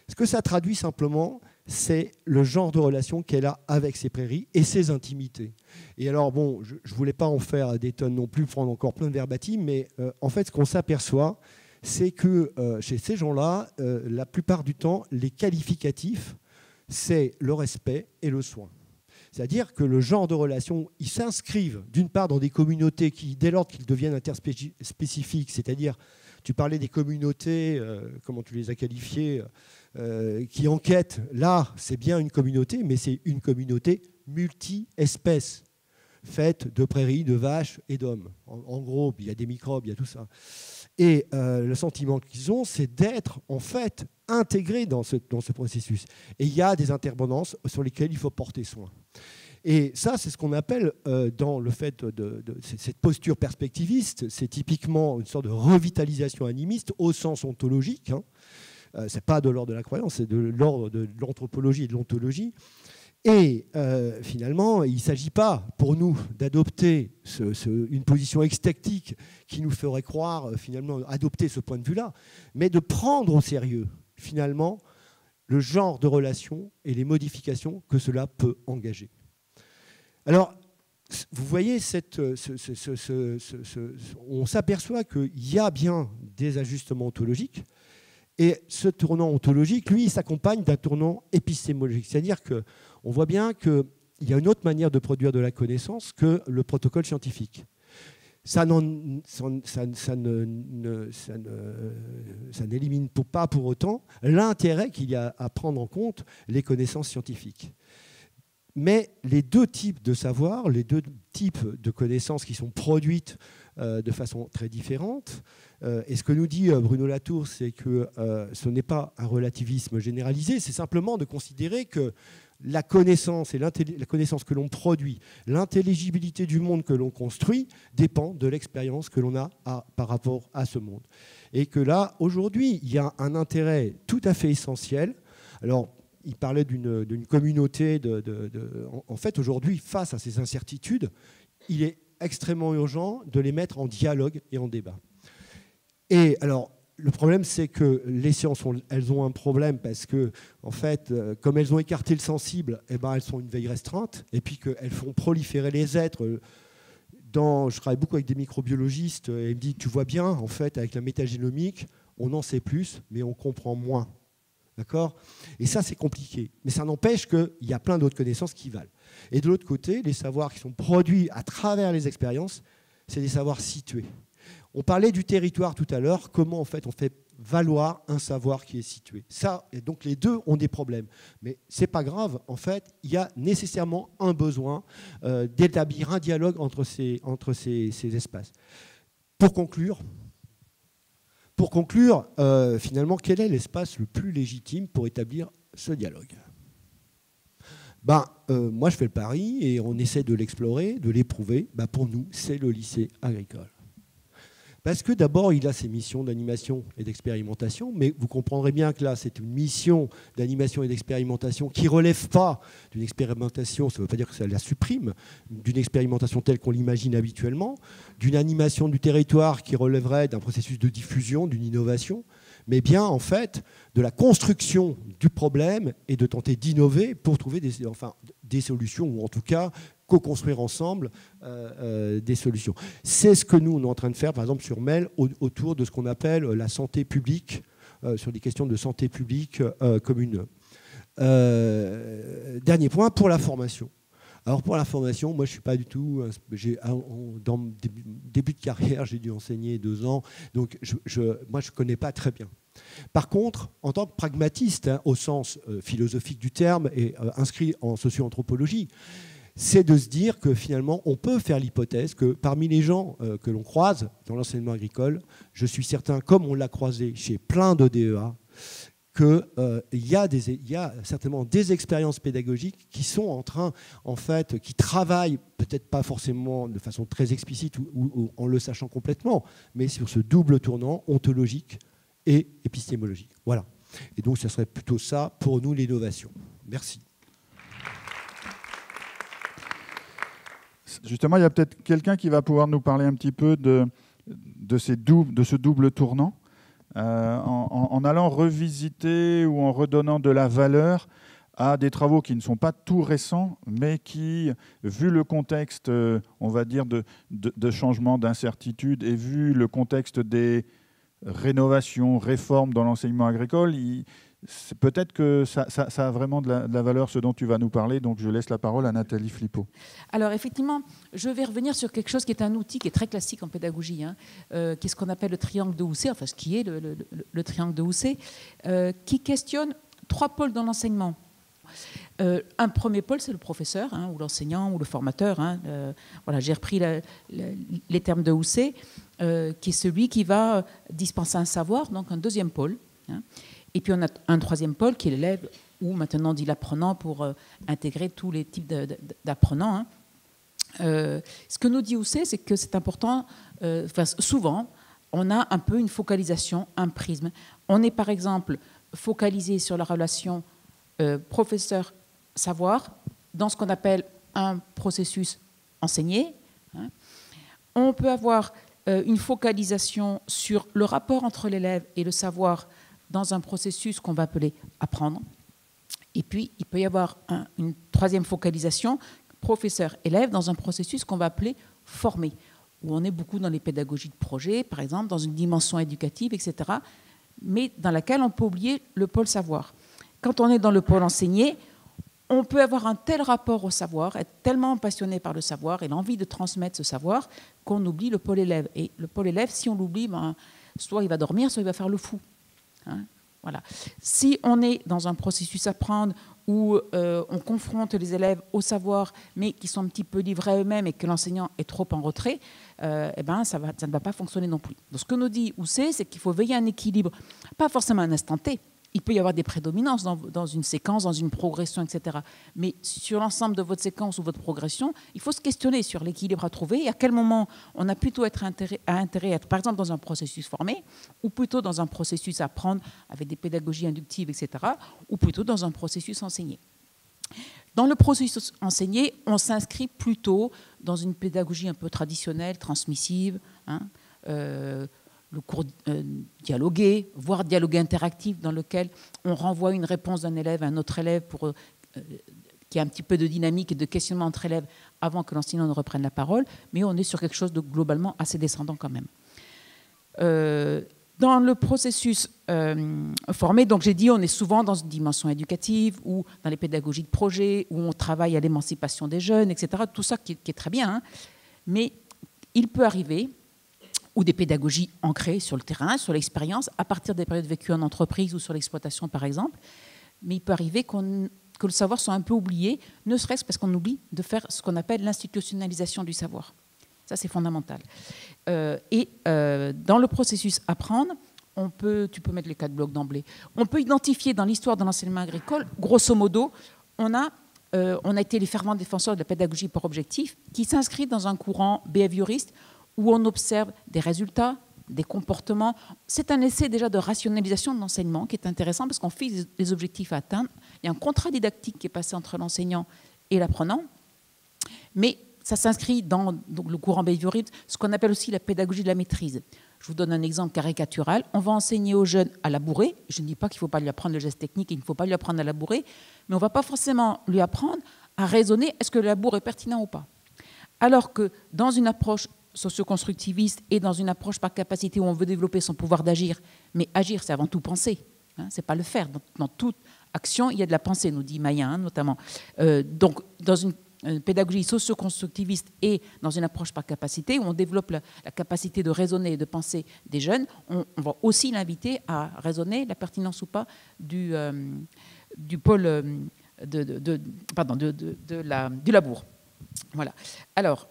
Ce que ça traduit simplement, c'est le genre de relation qu'elle a avec ses prairies et ses intimités. Et alors, bon, je ne voulais pas en faire des tonnes non plus, prendre encore plein de verbatim, mais en fait, ce qu'on s'aperçoit, c'est que chez ces gens-là, la plupart du temps, les qualificatifs, c'est le respect et le soin. C'est-à-dire que le genre de relations, ils s'inscrivent d'une part dans des communautés qui, dès lors qu'ils deviennent interspécifiques, c'est-à-dire, tu parlais des communautés, comment tu les as qualifiées, qui enquêtent, là, c'est bien une communauté, mais c'est une communauté multi-espèces, faite de prairies, de vaches et d'hommes. En gros, il y a des microbes, il y a tout ça. Et le sentiment qu'ils ont, c'est d'être en fait intégrés dans ce processus. Et il y a des intervenances sur lesquelles il faut porter soin. Et ça, c'est ce qu'on appelle, dans le fait de cette posture perspectiviste, c'est typiquement une sorte de revitalisation animiste au sens ontologique. Hein. Ce n'est pas de l'ordre de la croyance, c'est de l'ordre de l'anthropologie et de l'ontologie. Et finalement, il ne s'agit pas pour nous d'adopter une position extactique qui nous ferait croire, finalement, adopter ce point de vue-là, mais de prendre au sérieux, finalement, le genre de relation et les modifications que cela peut engager. Alors, vous voyez, on s'aperçoit qu'il y a bien des ajustements ontologiques, et ce tournant ontologique, lui, il s'accompagne d'un tournant épistémologique. C'est-à-dire qu'on voit bien qu'il y a une autre manière de produire de la connaissance que le protocole scientifique. Ça n'élimine pas pour autant l'intérêt qu'il y a à prendre en compte les connaissances scientifiques. Mais les deux types de savoir, les deux types de connaissances qui sont produites de façon très différente, et ce que nous dit Bruno Latour, c'est que ce n'est pas un relativisme généralisé, c'est simplement de considérer que la connaissance et la connaissance que l'on produit, l'intelligibilité du monde que l'on construit dépend de l'expérience que l'on a par rapport à ce monde. Et que là, aujourd'hui, il y a un intérêt tout à fait essentiel. Alors, il parlait d'une communauté. En fait, aujourd'hui, face à ces incertitudes, il est extrêmement urgent de les mettre en dialogue et en débat. Et alors, le problème, c'est que les sciences, elles ont un problème parce que, en fait, comme elles ont écarté le sensible, eh ben, elles sont une veille restreinte, et puis qu'elles font proliférer les êtres. Je travaille beaucoup avec des microbiologistes, et ils me disent, tu vois bien, en fait, avec la métagénomique, on en sait plus, mais on comprend moins. D'accord ? Et ça, c'est compliqué. Mais ça n'empêche qu'il y a plein d'autres connaissances qui valent. Et de l'autre côté, les savoirs qui sont produits à travers les expériences, c'est des savoirs situés. On parlait du territoire tout à l'heure, comment en fait on fait valoir un savoir qui est situé. Ça, et donc les deux ont des problèmes. Mais ce n'est pas grave, en fait, il y a nécessairement un besoin d'établir un dialogue entre ces espaces. Pour conclure, finalement, quel est l'espace le plus légitime pour établir ce dialogue ? Moi, je fais le pari et on essaie de l'explorer, de l'éprouver. Pour nous, c'est le lycée agricole. Parce que d'abord, il a ses missions d'animation et d'expérimentation, mais vous comprendrez bien que là, c'est une mission d'animation et d'expérimentation qui ne relève pas d'une expérimentation, ça ne veut pas dire que ça la supprime, d'une expérimentation telle qu'on l'imagine habituellement, d'une animation du territoire qui relèverait d'un processus de diffusion, d'une innovation, mais bien en fait de la construction du problème et de tenter d'innover pour trouver des solutions, ou en tout cas co-construire ensemble des solutions. C'est ce que nous, on est en train de faire, par exemple, sur MEL, autour de ce qu'on appelle la santé publique, sur des questions de santé publique commune. Dernier point, pour la formation. Alors pour la formation, moi je ne suis pas du tout... Dans mon début de carrière, j'ai dû enseigner 2 ans, donc moi je ne connais pas très bien. Par contre, en tant que pragmatiste, au sens philosophique du terme, et inscrit en socio-anthropologie, c'est de se dire que finalement, on peut faire l'hypothèse que parmi les gens que l'on croise dans l'enseignement agricole, je suis certain, comme on l'a croisé chez plein de DEA, qu'il y a certainement des expériences pédagogiques qui sont en train, en fait, qui travaillent, peut-être pas forcément de façon très explicite ou en le sachant complètement, mais sur ce double tournant ontologique et épistémologique. Voilà. Et donc, ce serait plutôt ça, pour nous, l'innovation. Merci. Justement, il y a peut-être quelqu'un qui va pouvoir nous parler un petit peu de ce double tournant, en allant revisiter ou en redonnant de la valeur à des travaux qui ne sont pas tout récents, mais qui, vu le contexte, on va dire, de changement, d'incertitude, et vu le contexte des rénovations, réformes dans l'enseignement agricole, peut-être que ça a vraiment de la valeur, ce dont tu vas nous parler. Donc, je laisse la parole à Nathalie Flippot. Alors, effectivement, je vais revenir sur quelque chose qui est un outil qui est très classique en pédagogie, qui est ce qu'on appelle le triangle de Housset, enfin, ce qui est le triangle de Housset, qui questionne 3 pôles dans l'enseignement. Un premier pôle, c'est le professeur, ou l'enseignant, ou le formateur. Voilà, j'ai repris les termes de Housset, qui est celui qui va dispenser un savoir, donc un deuxième pôle. Et puis on a un troisième pôle qui est l'élève, ou maintenant on dit l'apprenant pour intégrer tous les types d'apprenants. Ce que nous dit Housset, c'est que c'est important, souvent, on a un peu une focalisation, un prisme. On est par exemple focalisé sur la relation professeur-savoir dans ce qu'on appelle un processus enseigné. On peut avoir une focalisation sur le rapport entre l'élève et le savoir dans un processus qu'on va appeler apprendre. Et puis, il peut y avoir une troisième focalisation, professeur-élève, dans un processus qu'on va appeler former, où on est beaucoup dans les pédagogies de projet, par exemple, dans une dimension éducative, etc., mais dans laquelle on peut oublier le pôle savoir. Quand on est dans le pôle enseigné, on peut avoir un tel rapport au savoir, être tellement passionné par le savoir et l'envie de transmettre ce savoir qu'on oublie le pôle élève. Et le pôle élève, si on l'oublie, soit il va dormir, soit il va faire le fou. Voilà. Si on est dans un processus apprendre où on confronte les élèves au savoir, mais qui sont un petit peu livrés à eux-mêmes et que l'enseignant est trop en retrait, ça ne va pas fonctionner non plus. Donc, ce que nous dit Housset, c'est qu'il faut veiller à un équilibre, pas forcément à un instant T. Il peut y avoir des prédominances dans une séquence, dans une progression, etc. Mais sur l'ensemble de votre séquence ou votre progression, il faut se questionner sur l'équilibre à trouver et à quel moment on a plutôt intérêt à être, par exemple, dans un processus formé, ou plutôt dans un processus à apprendre avec des pédagogies inductives, etc., ou plutôt dans un processus enseigné. Dans le processus enseigné, on s'inscrit plutôt dans une pédagogie un peu traditionnelle, transmissive, le cours dialogué, voire dialogué interactif, dans lequel on renvoie une réponse d'un élève à un autre élève pour qu'il y ait un petit peu de dynamique et de questionnement entre élèves avant que l'enseignant ne reprenne la parole, mais on est sur quelque chose de globalement assez descendant quand même. Dans le processus formé, donc j'ai dit, on est souvent dans une dimension éducative ou dans les pédagogies de projet, où on travaille à l'émancipation des jeunes, etc. Tout ça qui est très bien, hein. Mais il peut arriver, ou des pédagogies ancrées sur le terrain, sur l'expérience, à partir des périodes vécues en entreprise ou sur l'exploitation par exemple, mais il peut arriver que le savoir soit un peu oublié, ne serait-ce parce qu'on oublie de faire ce qu'on appelle l'institutionnalisation du savoir. Ça, c'est fondamental. Dans le processus apprendre, tu peux mettre les 4 blocs d'emblée, on peut identifier dans l'histoire de l'enseignement agricole, grosso modo, on a été les fervents défenseurs de la pédagogie par objectif, qui s'inscrit dans un courant behavioriste où on observe des résultats, des comportements. C'est un essai déjà de rationalisation de l'enseignement qui est intéressant parce qu'on fixe les objectifs à atteindre. Il y a un contrat didactique qui est passé entre l'enseignant et l'apprenant, mais ça s'inscrit dans donc, le courant behavioriste, ce qu'on appelle aussi la pédagogie de la maîtrise. Je vous donne un exemple caricatural. On va enseigner aux jeunes à labourer. Je ne dis pas qu'il ne faut pas lui apprendre le geste technique et qu'il ne faut pas lui apprendre à labourer, mais on ne va pas forcément lui apprendre à raisonner est-ce que le labour est pertinent ou pas. Alors que dans une approche socio-constructiviste et dans une approche par capacité où on veut développer son pouvoir d'agir, mais agir, c'est avant tout penser, hein, c'est pas le faire. Dans toute action, il y a de la pensée, nous dit Maya, hein, notamment. Donc, dans une pédagogie socio-constructiviste et dans une approche par capacité, où on développe la capacité de raisonner et de penser des jeunes, on va aussi l'inviter à raisonner la pertinence ou pas du pôle du labour. Voilà. Alors,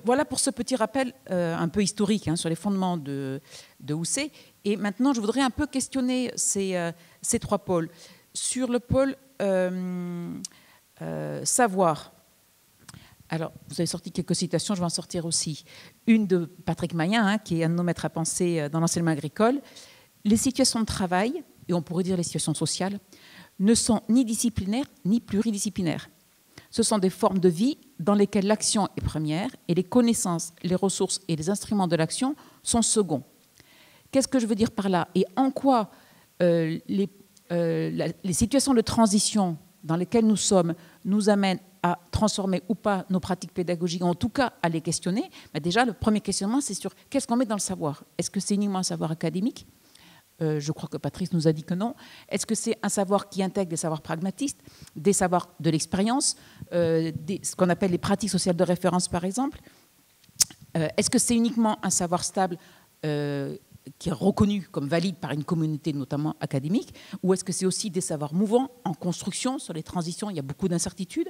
voilà pour ce petit rappel un peu historique hein, sur les fondements de Housset. Et maintenant, je voudrais un peu questionner ces 3 pôles. Sur le pôle savoir, alors vous avez sorti quelques citations, je vais en sortir aussi. Une de Patrick Mayen, hein, qui est un de nos maîtres à penser dans l'enseignement agricole. Les situations de travail, et on pourrait dire les situations sociales, ne sont ni disciplinaires ni pluridisciplinaires. Ce sont des formes de vie dans lesquelles l'action est première et les connaissances, les ressources et les instruments de l'action sont seconds. Qu'est-ce que je veux dire par là? Et en quoi les situations de transition dans lesquelles nous sommes nous amènent à transformer ou pas nos pratiques pédagogiques, en tout cas à les questionner? Mais déjà, le premier questionnement, c'est sur qu'est-ce qu'on met dans le savoir? Est-ce que c'est uniquement un savoir académique? Je crois que Patrice nous a dit que non. Est-ce que c'est un savoir qui intègre des savoirs pragmatistes, des savoirs de l'expérience, ce qu'on appelle les pratiques sociales de référence, par exemple? Est-ce que c'est uniquement un savoir stable qui est reconnu comme valide par une communauté, notamment académique, ou est-ce que c'est aussi des savoirs mouvants, en construction, sur les transitions? Il y a beaucoup d'incertitudes.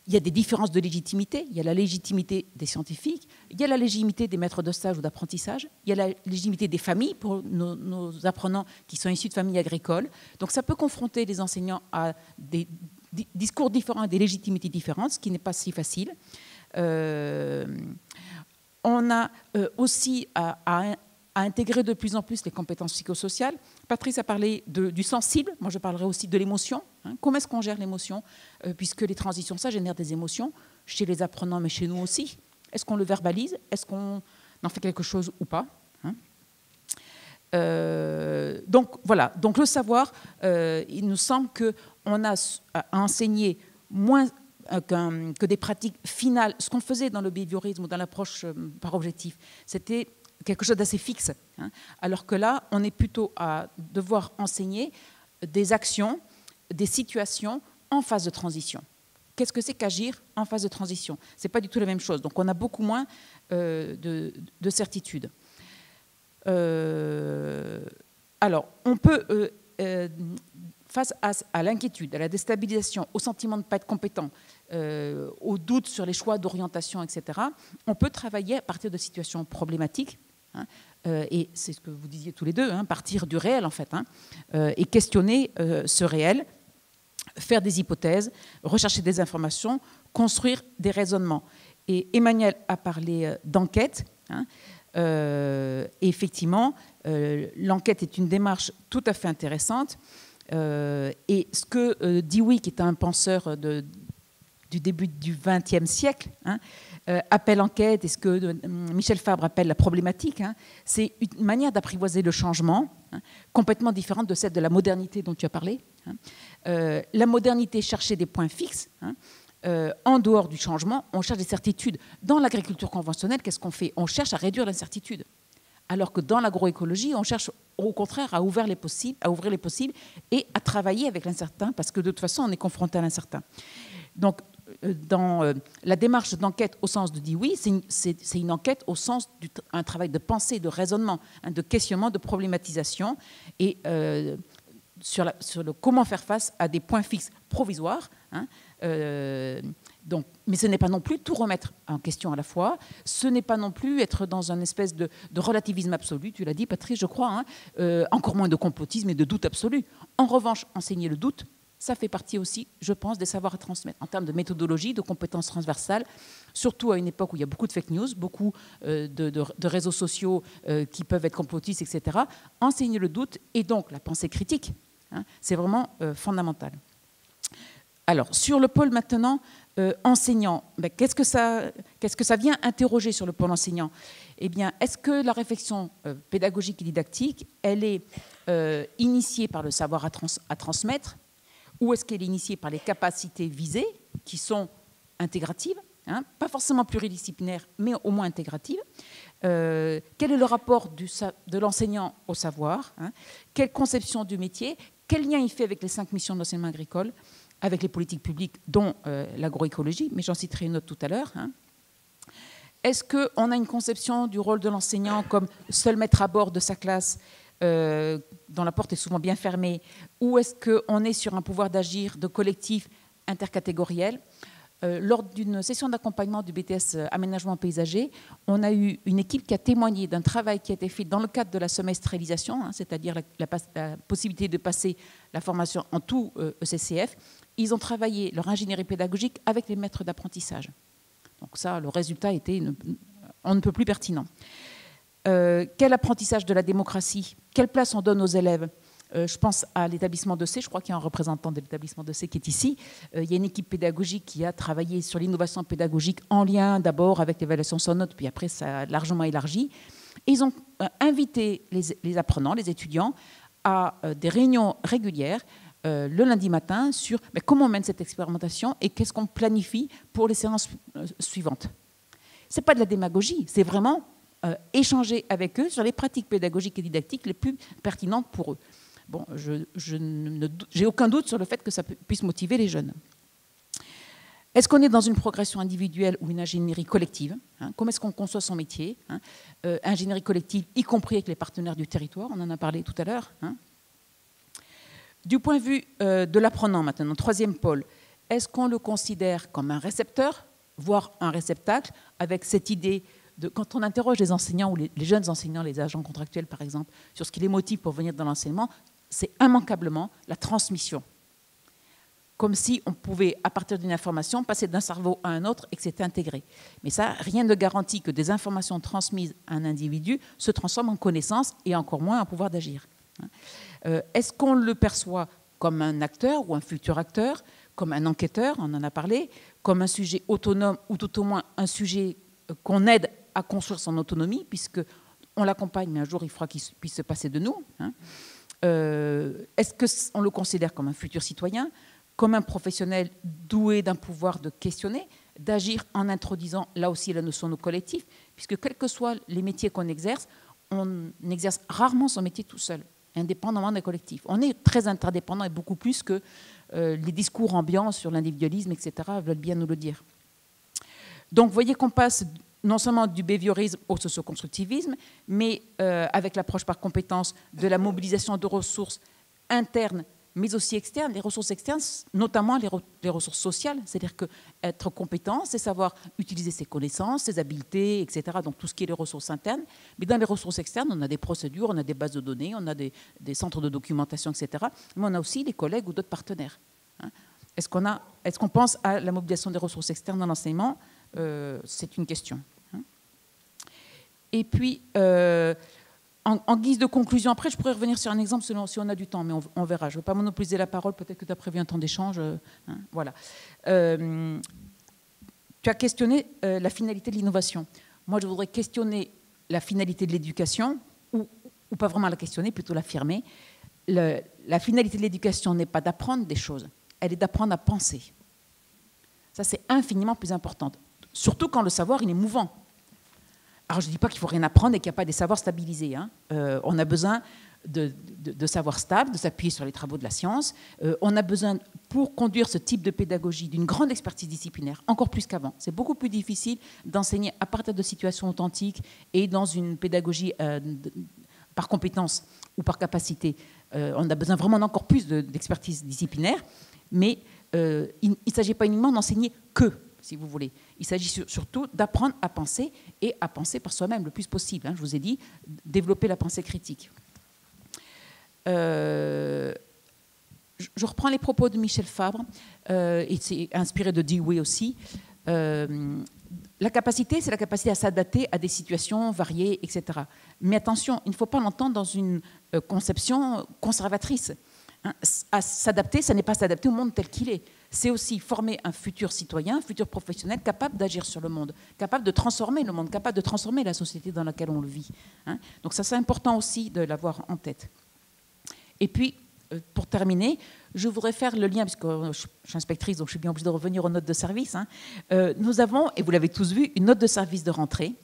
Il y a des différences de légitimité. Il y a la légitimité des scientifiques, il y a la légitimité des maîtres de stage ou d'apprentissage, il y a la légitimité des familles pour nos apprenants qui sont issus de familles agricoles. Donc ça peut confronter les enseignants à des discours différents et des légitimités différentes, ce qui n'est pas si facile. On a aussi à intégrer de plus en plus les compétences psychosociales. Patrice a parlé du sensible, moi je parlerai aussi de l'émotion. Hein. Comment est-ce qu'on gère l'émotion, puisque les transitions, ça génère des émotions chez les apprenants, mais chez nous aussi. Est-ce qu'on le verbalise? Est-ce qu'on en fait quelque chose ou pas, hein? Donc voilà, donc le savoir, il nous semble qu'on a à enseigner moins que des pratiques finales. Ce qu'on faisait dans le behaviorisme ou dans l'approche par objectif, c'était quelque chose d'assez fixe, hein, alors que là, on est plutôt à devoir enseigner des actions, des situations en phase de transition. Qu'est-ce que c'est qu'agir en phase de transition? Ce n'est pas du tout la même chose. Donc on a beaucoup moins de certitude. Alors, on peut, face à l'inquiétude, à la déstabilisation, au sentiment de ne pas être compétent, au doute sur les choix d'orientation, etc., on peut travailler à partir de situations problématiques. Hein, et c'est ce que vous disiez tous les deux, hein, partir du réel en fait, hein, et questionner ce réel, faire des hypothèses, rechercher des informations, construire des raisonnements. Et Emmanuel a parlé d'enquête. Hein, et effectivement, l'enquête est une démarche tout à fait intéressante. Et ce que Dewey, qui est un penseur du début du XXe siècle, hein, appelle enquête, et ce que Michel Fabre appelle la problématique, hein, c'est une manière d'apprivoiser le changement, hein, complètement différente de celle de la modernité dont tu as parlé. Hein. La modernité cherchait des points fixes. Hein. En dehors du changement, on cherche des certitudes. Dans l'agriculture conventionnelle, qu'est-ce qu'on fait? On cherche à réduire l'incertitude. Alors que dans l'agroécologie, on cherche au contraire à ouvrir les possibles et à travailler avec l'incertain, parce que de toute façon, on est confronté à l'incertain. Donc, dans la démarche d'enquête au sens de dit oui, c'est une enquête au sens d'un travail de pensée, de raisonnement, hein, de questionnement, de problématisation, et sur le comment faire face à des points fixes provisoires. Hein, donc, mais ce n'est pas non plus tout remettre en question à la fois, ce n'est pas non plus être dans une espèce de relativisme absolu, tu l'as dit Patrice, je crois, hein, encore moins de complotisme et de doute absolu. En revanche, enseigner le doute, ça fait partie aussi, je pense, des savoirs à transmettre en termes de méthodologie, de compétences transversales, surtout à une époque où il y a beaucoup de fake news, beaucoup de réseaux sociaux qui peuvent être complotistes, etc. Enseigner le doute et donc la pensée critique, hein, c'est vraiment fondamental. Alors, sur le pôle maintenant, enseignant, ben, qu'est-ce que ça vient interroger sur le pôle enseignant? Eh bien, est-ce que la réflexion pédagogique et didactique, elle est initiée par le savoir à transmettre, ou est-ce qu'elle est initiée par les capacités visées, qui sont intégratives, hein, pas forcément pluridisciplinaires, mais au moins intégratives? Quel est le rapport de l'enseignant au savoir, hein? Quelle conception du métier? Quel lien il fait avec les 5 missions de l'enseignement agricole, avec les politiques publiques, dont l'agroécologie, mais j'en citerai une autre tout à l'heure. Hein. Est-ce qu'on a une conception du rôle de l'enseignant comme seul maître à bord de sa classe, dont la porte est souvent bien fermée, ou est-ce qu'on est sur un pouvoir d'agir de collectif intercatégoriel? Lors d'une session d'accompagnement du BTS Aménagement paysager, on a eu une équipe qui a témoigné d'un travail qui a été fait dans le cadre de la semestrialisation, hein, c'est-à-dire la possibilité de passer la formation en tout ECCF. Ils ont travaillé leur ingénierie pédagogique avec les maîtres d'apprentissage. Donc ça, le résultat était on ne peut plus pertinent. Quel apprentissage de la démocratie? Quelle place on donne aux élèves? Je pense à l'établissement de C, je crois qu'il y a un représentant de l'établissement de C qui est ici. Il y a une équipe pédagogique qui a travaillé sur l'innovation pédagogique en lien d'abord avec l'évaluation sans notes, puis après ça a largement élargi. Et ils ont invité les apprenants, les étudiants, à des réunions régulières le lundi matin sur comment on mène cette expérimentation et qu'est-ce qu'on planifie pour les séances suivantes. Ce n'est pas de la démagogie, c'est vraiment échanger avec eux sur les pratiques pédagogiques et didactiques les plus pertinentes pour eux. Bon, j'ai aucun doute sur le fait que ça puisse motiver les jeunes. Est-ce qu'on est dans une progression individuelle ou une ingénierie collective, hein? Comment est-ce qu'on conçoit son métier, hein? Ingénierie collective, y compris avec les partenaires du territoire, on en a parlé tout à l'heure. Hein? Du point de vue de l'apprenant maintenant, troisième pôle, est-ce qu'on le considère comme un récepteur, voire un réceptacle, avec cette idée quand on interroge les enseignants ou les jeunes enseignants, les agents contractuels par exemple, sur ce qui les motive pour venir dans l'enseignement, c'est immanquablement la transmission. Comme si on pouvait, à partir d'une information, passer d'un cerveau à un autre et que c'était intégré. Mais ça, rien ne garantit que des informations transmises à un individu se transforment en connaissances et encore moins en pouvoir d'agir. Est-ce qu'on le perçoit comme un acteur ou un futur acteur, comme un enquêteur, on en a parlé, comme un sujet autonome ou tout au moins un sujet qu'on aide à construire son autonomie, puisqu'on l'accompagne, mais un jour il faudra qu'il puisse se passer de nous. Hein. Est-ce qu'on le considère comme un futur citoyen, comme un professionnel doué d'un pouvoir de questionner, d'agir en introduisant là aussi la notion de collectif, puisque quels que soient les métiers qu'on exerce, on exerce rarement son métier tout seul, indépendamment des collectifs. On est très interdépendant et beaucoup plus que les discours ambiants sur l'individualisme, etc., veulent bien nous le dire. Donc, vous voyez qu'on passe non seulement du behaviorisme au socioconstructivisme, mais avec l'approche par compétence de la mobilisation de ressources internes, mais aussi externes. Les ressources externes, notamment les ressources sociales, c'est-à-dire qu'être compétent, c'est savoir utiliser ses connaissances, ses habiletés, etc., donc tout ce qui est les ressources internes. Mais dans les ressources externes, on a des procédures, on a des bases de données, on a des centres de documentation, etc., mais on a aussi des collègues ou d'autres partenaires. Hein. Est-ce qu'on pense à la mobilisation des ressources externes dans l'enseignement? C'est une question. Hein. Et puis, en guise de conclusion, après je pourrais revenir sur un exemple si on a du temps, mais on verra. Je ne veux pas monopoliser la parole, peut-être que tu as prévu un temps d'échange. Hein, voilà. tu as questionné la finalité de l'innovation. Moi, je voudrais questionner la finalité de l'éducation, ou pas vraiment la questionner, plutôt l'affirmer. La finalité de l'éducation n'est pas d'apprendre des choses, elle est d'apprendre à penser. Ça, c'est infiniment plus important, surtout quand le savoir, il est mouvant. Alors, je ne dis pas qu'il ne faut rien apprendre et qu'il n'y a pas des savoirs stabilisés. Hein. On a besoin de savoirs stables, de s'appuyer sur les travaux de la science. On a besoin, pour conduire ce type de pédagogie, d'une grande expertise disciplinaire, encore plus qu'avant. C'est beaucoup plus difficile d'enseigner à partir de situations authentiques et dans une pédagogie par compétence ou par capacité. On a besoin vraiment d'encore plus d'expertise disciplinaire, mais il ne s'agit pas uniquement d'enseigner que, si vous voulez. Il s'agit surtout d'apprendre à penser et à penser par soi-même le plus possible. Hein. Je vous ai dit, développer la pensée critique. Je reprends les propos de Michel Fabre, et c'est inspiré de Dewey aussi. La capacité, c'est la capacité à s'adapter à des situations variées, etc. Mais attention, il ne faut pas l'entendre dans une conception conservatrice. Hein, à s'adapter, ça n'est pas s'adapter au monde tel qu'il est. C'est aussi former un futur citoyen, un futur professionnel capable d'agir sur le monde, capable de transformer le monde, capable de transformer la société dans laquelle on le vit. Hein. Donc ça, c'est important aussi de l'avoir en tête. Et puis, pour terminer, je voudrais faire le lien, puisque je suis inspectrice, donc je suis bien obligée de revenir aux notes de service. Hein. Nous avons, et vous l'avez tous vu, une note de service de rentrée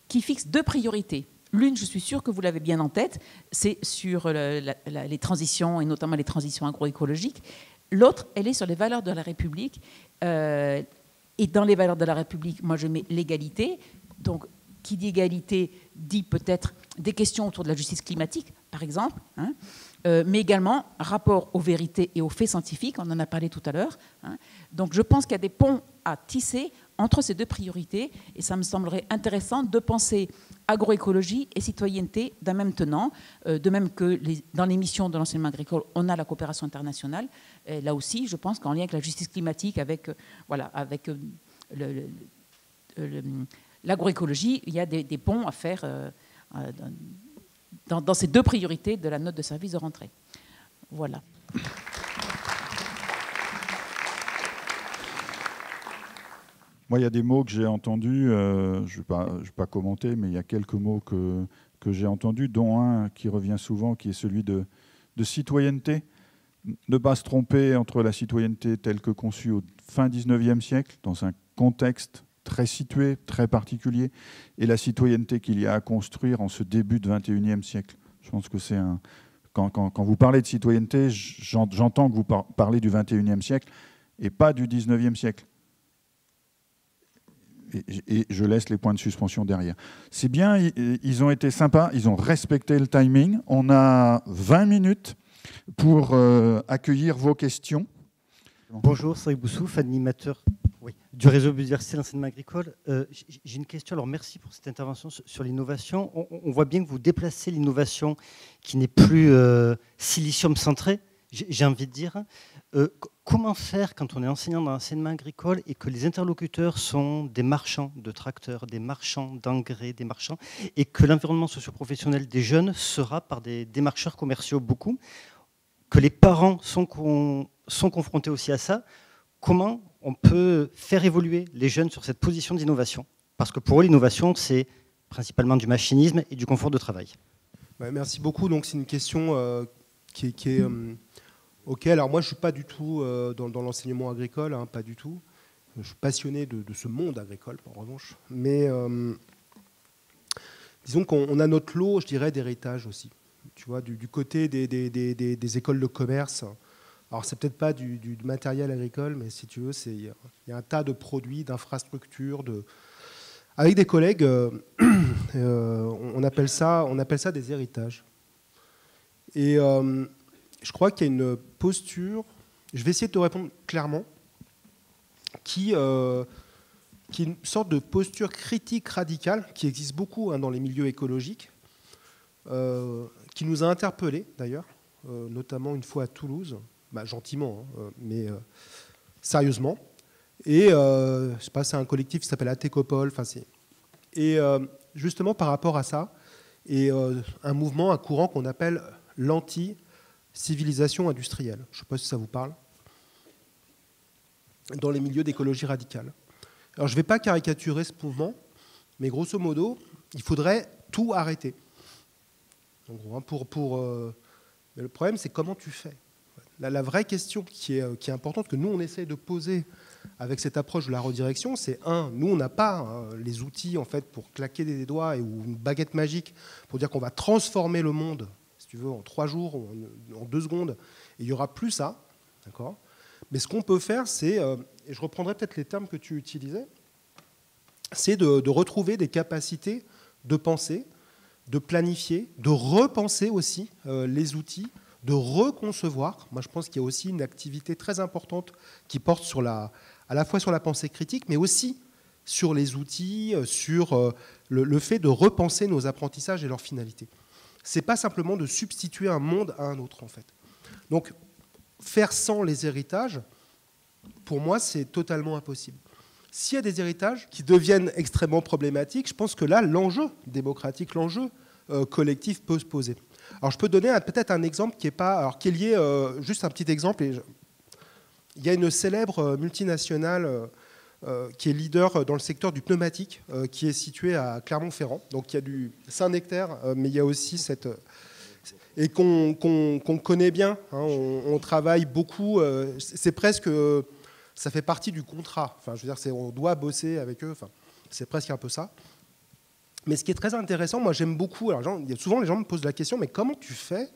qui fixe 2 priorités. L'une, je suis sûre que vous l'avez bien en tête, c'est sur les transitions, et notamment les transitions agroécologiques. L'autre, elle est sur les valeurs de la République. Et dans les valeurs de la République, moi, je mets l'égalité. Donc, qui dit égalité dit peut-être des questions autour de la justice climatique, par exemple, hein, mais également rapport aux vérités et aux faits scientifiques, on en a parlé tout à l'heure. Hein. Donc, je pense qu'il y a des ponts à tisser entre ces 2 priorités, et ça me semblerait intéressant de penser agroécologie et citoyenneté d'un même tenant, de même que dans les missions de l'enseignement agricole, on a la coopération internationale. Et là aussi, je pense qu'en lien avec la justice climatique, avec l'agroécologie, il y a des ponts à faire dans ces 2 priorités de la note de service de rentrée. Voilà. Moi, il y a des mots que j'ai entendus, je ne vais pas commenter, mais il y a quelques mots que j'ai entendus, dont un qui revient souvent, qui est celui de citoyenneté. Ne pas se tromper entre la citoyenneté telle que conçue au fin 19e siècle, dans un contexte très situé, très particulier, et la citoyenneté qu'il y a à construire en ce début de 21e siècle. Je pense que c'est un... Quand vous parlez de citoyenneté, j'entends que vous parlez du 21e siècle et pas du 19e siècle. Et je laisse les points de suspension derrière. C'est bien, ils ont été sympas, ils ont respecté le timing. On a 20 minutes pour accueillir vos questions. Bonjour, Cédric Boussouf, animateur du réseau biodiversité de l'enseignement agricole. J'ai une question, alors merci pour cette intervention sur l'innovation. On voit bien que vous déplacez l'innovation qui n'est plus silicium-centrée, j'ai envie de dire. Comment faire quand on est enseignant dans l'enseignement agricole et que les interlocuteurs sont des marchands de tracteurs, des marchands d'engrais, des marchands, et que l'environnement socio-professionnel des jeunes sera par des démarcheurs commerciaux beaucoup, que les parents sont confrontés aussi à ça? Comment on peut faire évoluer les jeunes sur cette position d'innovation? Parce que pour eux, l'innovation, c'est principalement du machinisme et du confort de travail. Merci beaucoup. Donc, c'est une question qui est... Ok, alors moi je ne suis pas du tout dans l'enseignement agricole, hein, pas du tout. Je suis passionné de ce monde agricole, en revanche. Mais disons qu'on a notre lot, je dirais, d'héritage aussi. Tu vois, du côté des écoles de commerce. Alors c'est peut-être pas du matériel agricole, mais si tu veux, il y a un tas de produits, d'infrastructures, avec des collègues, on appelle ça des héritages. Et je crois qu'il y a une posture, je vais essayer de te répondre clairement, qui est une sorte de posture critique radicale, qui existe beaucoup hein, dans les milieux écologiques, qui nous a interpellés d'ailleurs, notamment une fois à Toulouse, gentiment, hein, mais sérieusement. Et je sais pas, c'est un collectif qui s'appelle Atécopole. Et justement par rapport à ça, et un mouvement, un courant qu'on appelle l'anti-civilisation industrielle. Je ne sais pas si ça vous parle. Dans les milieux d'écologie radicale. Alors, je ne vais pas caricaturer ce mouvement, mais grosso modo, il faudrait tout arrêter. En gros, mais le problème, c'est comment tu fais. La vraie question qui est importante, que nous, on essaye de poser avec cette approche de la redirection, c'est nous, on n'a pas les outils en fait, pour claquer des doigts ou une baguette magique pour dire qu'on va transformer le monde, si tu veux, en 3 jours, en 2 secondes, et il n'y aura plus ça. D'accord ? Mais ce qu'on peut faire, c'est, et je reprendrai peut-être les termes que tu utilisais, c'est de retrouver des capacités de penser, de planifier, de repenser aussi les outils, de reconcevoir. Moi, je pense qu'il y a aussi une activité très importante qui porte à la fois sur la pensée critique, mais aussi sur les outils, sur le fait de repenser nos apprentissages et leurs finalités. Ce n'est pas simplement de substituer un monde à un autre, en fait. Donc, faire sans les héritages, pour moi, c'est totalement impossible. S'il y a des héritages qui deviennent extrêmement problématiques, je pense que là, l'enjeu démocratique, l'enjeu collectif peut se poser. Alors, je peux donner peut-être un exemple qui est lié, juste un petit exemple. Il y a une célèbre multinationale qui est leader dans le secteur du pneumatique, qui est située à Clermont-Ferrand. Donc, il y a du Saint-Nectaire, mais il y a aussi cette... et qu'on connaît bien. Hein, on travaille beaucoup. C'est presque... ça fait partie du contrat. Enfin, je veux dire, on doit bosser avec eux. Enfin, c'est presque un peu ça. Mais ce qui est très intéressant, moi j'aime beaucoup, alors souvent les gens me posent la question, mais comment tu fais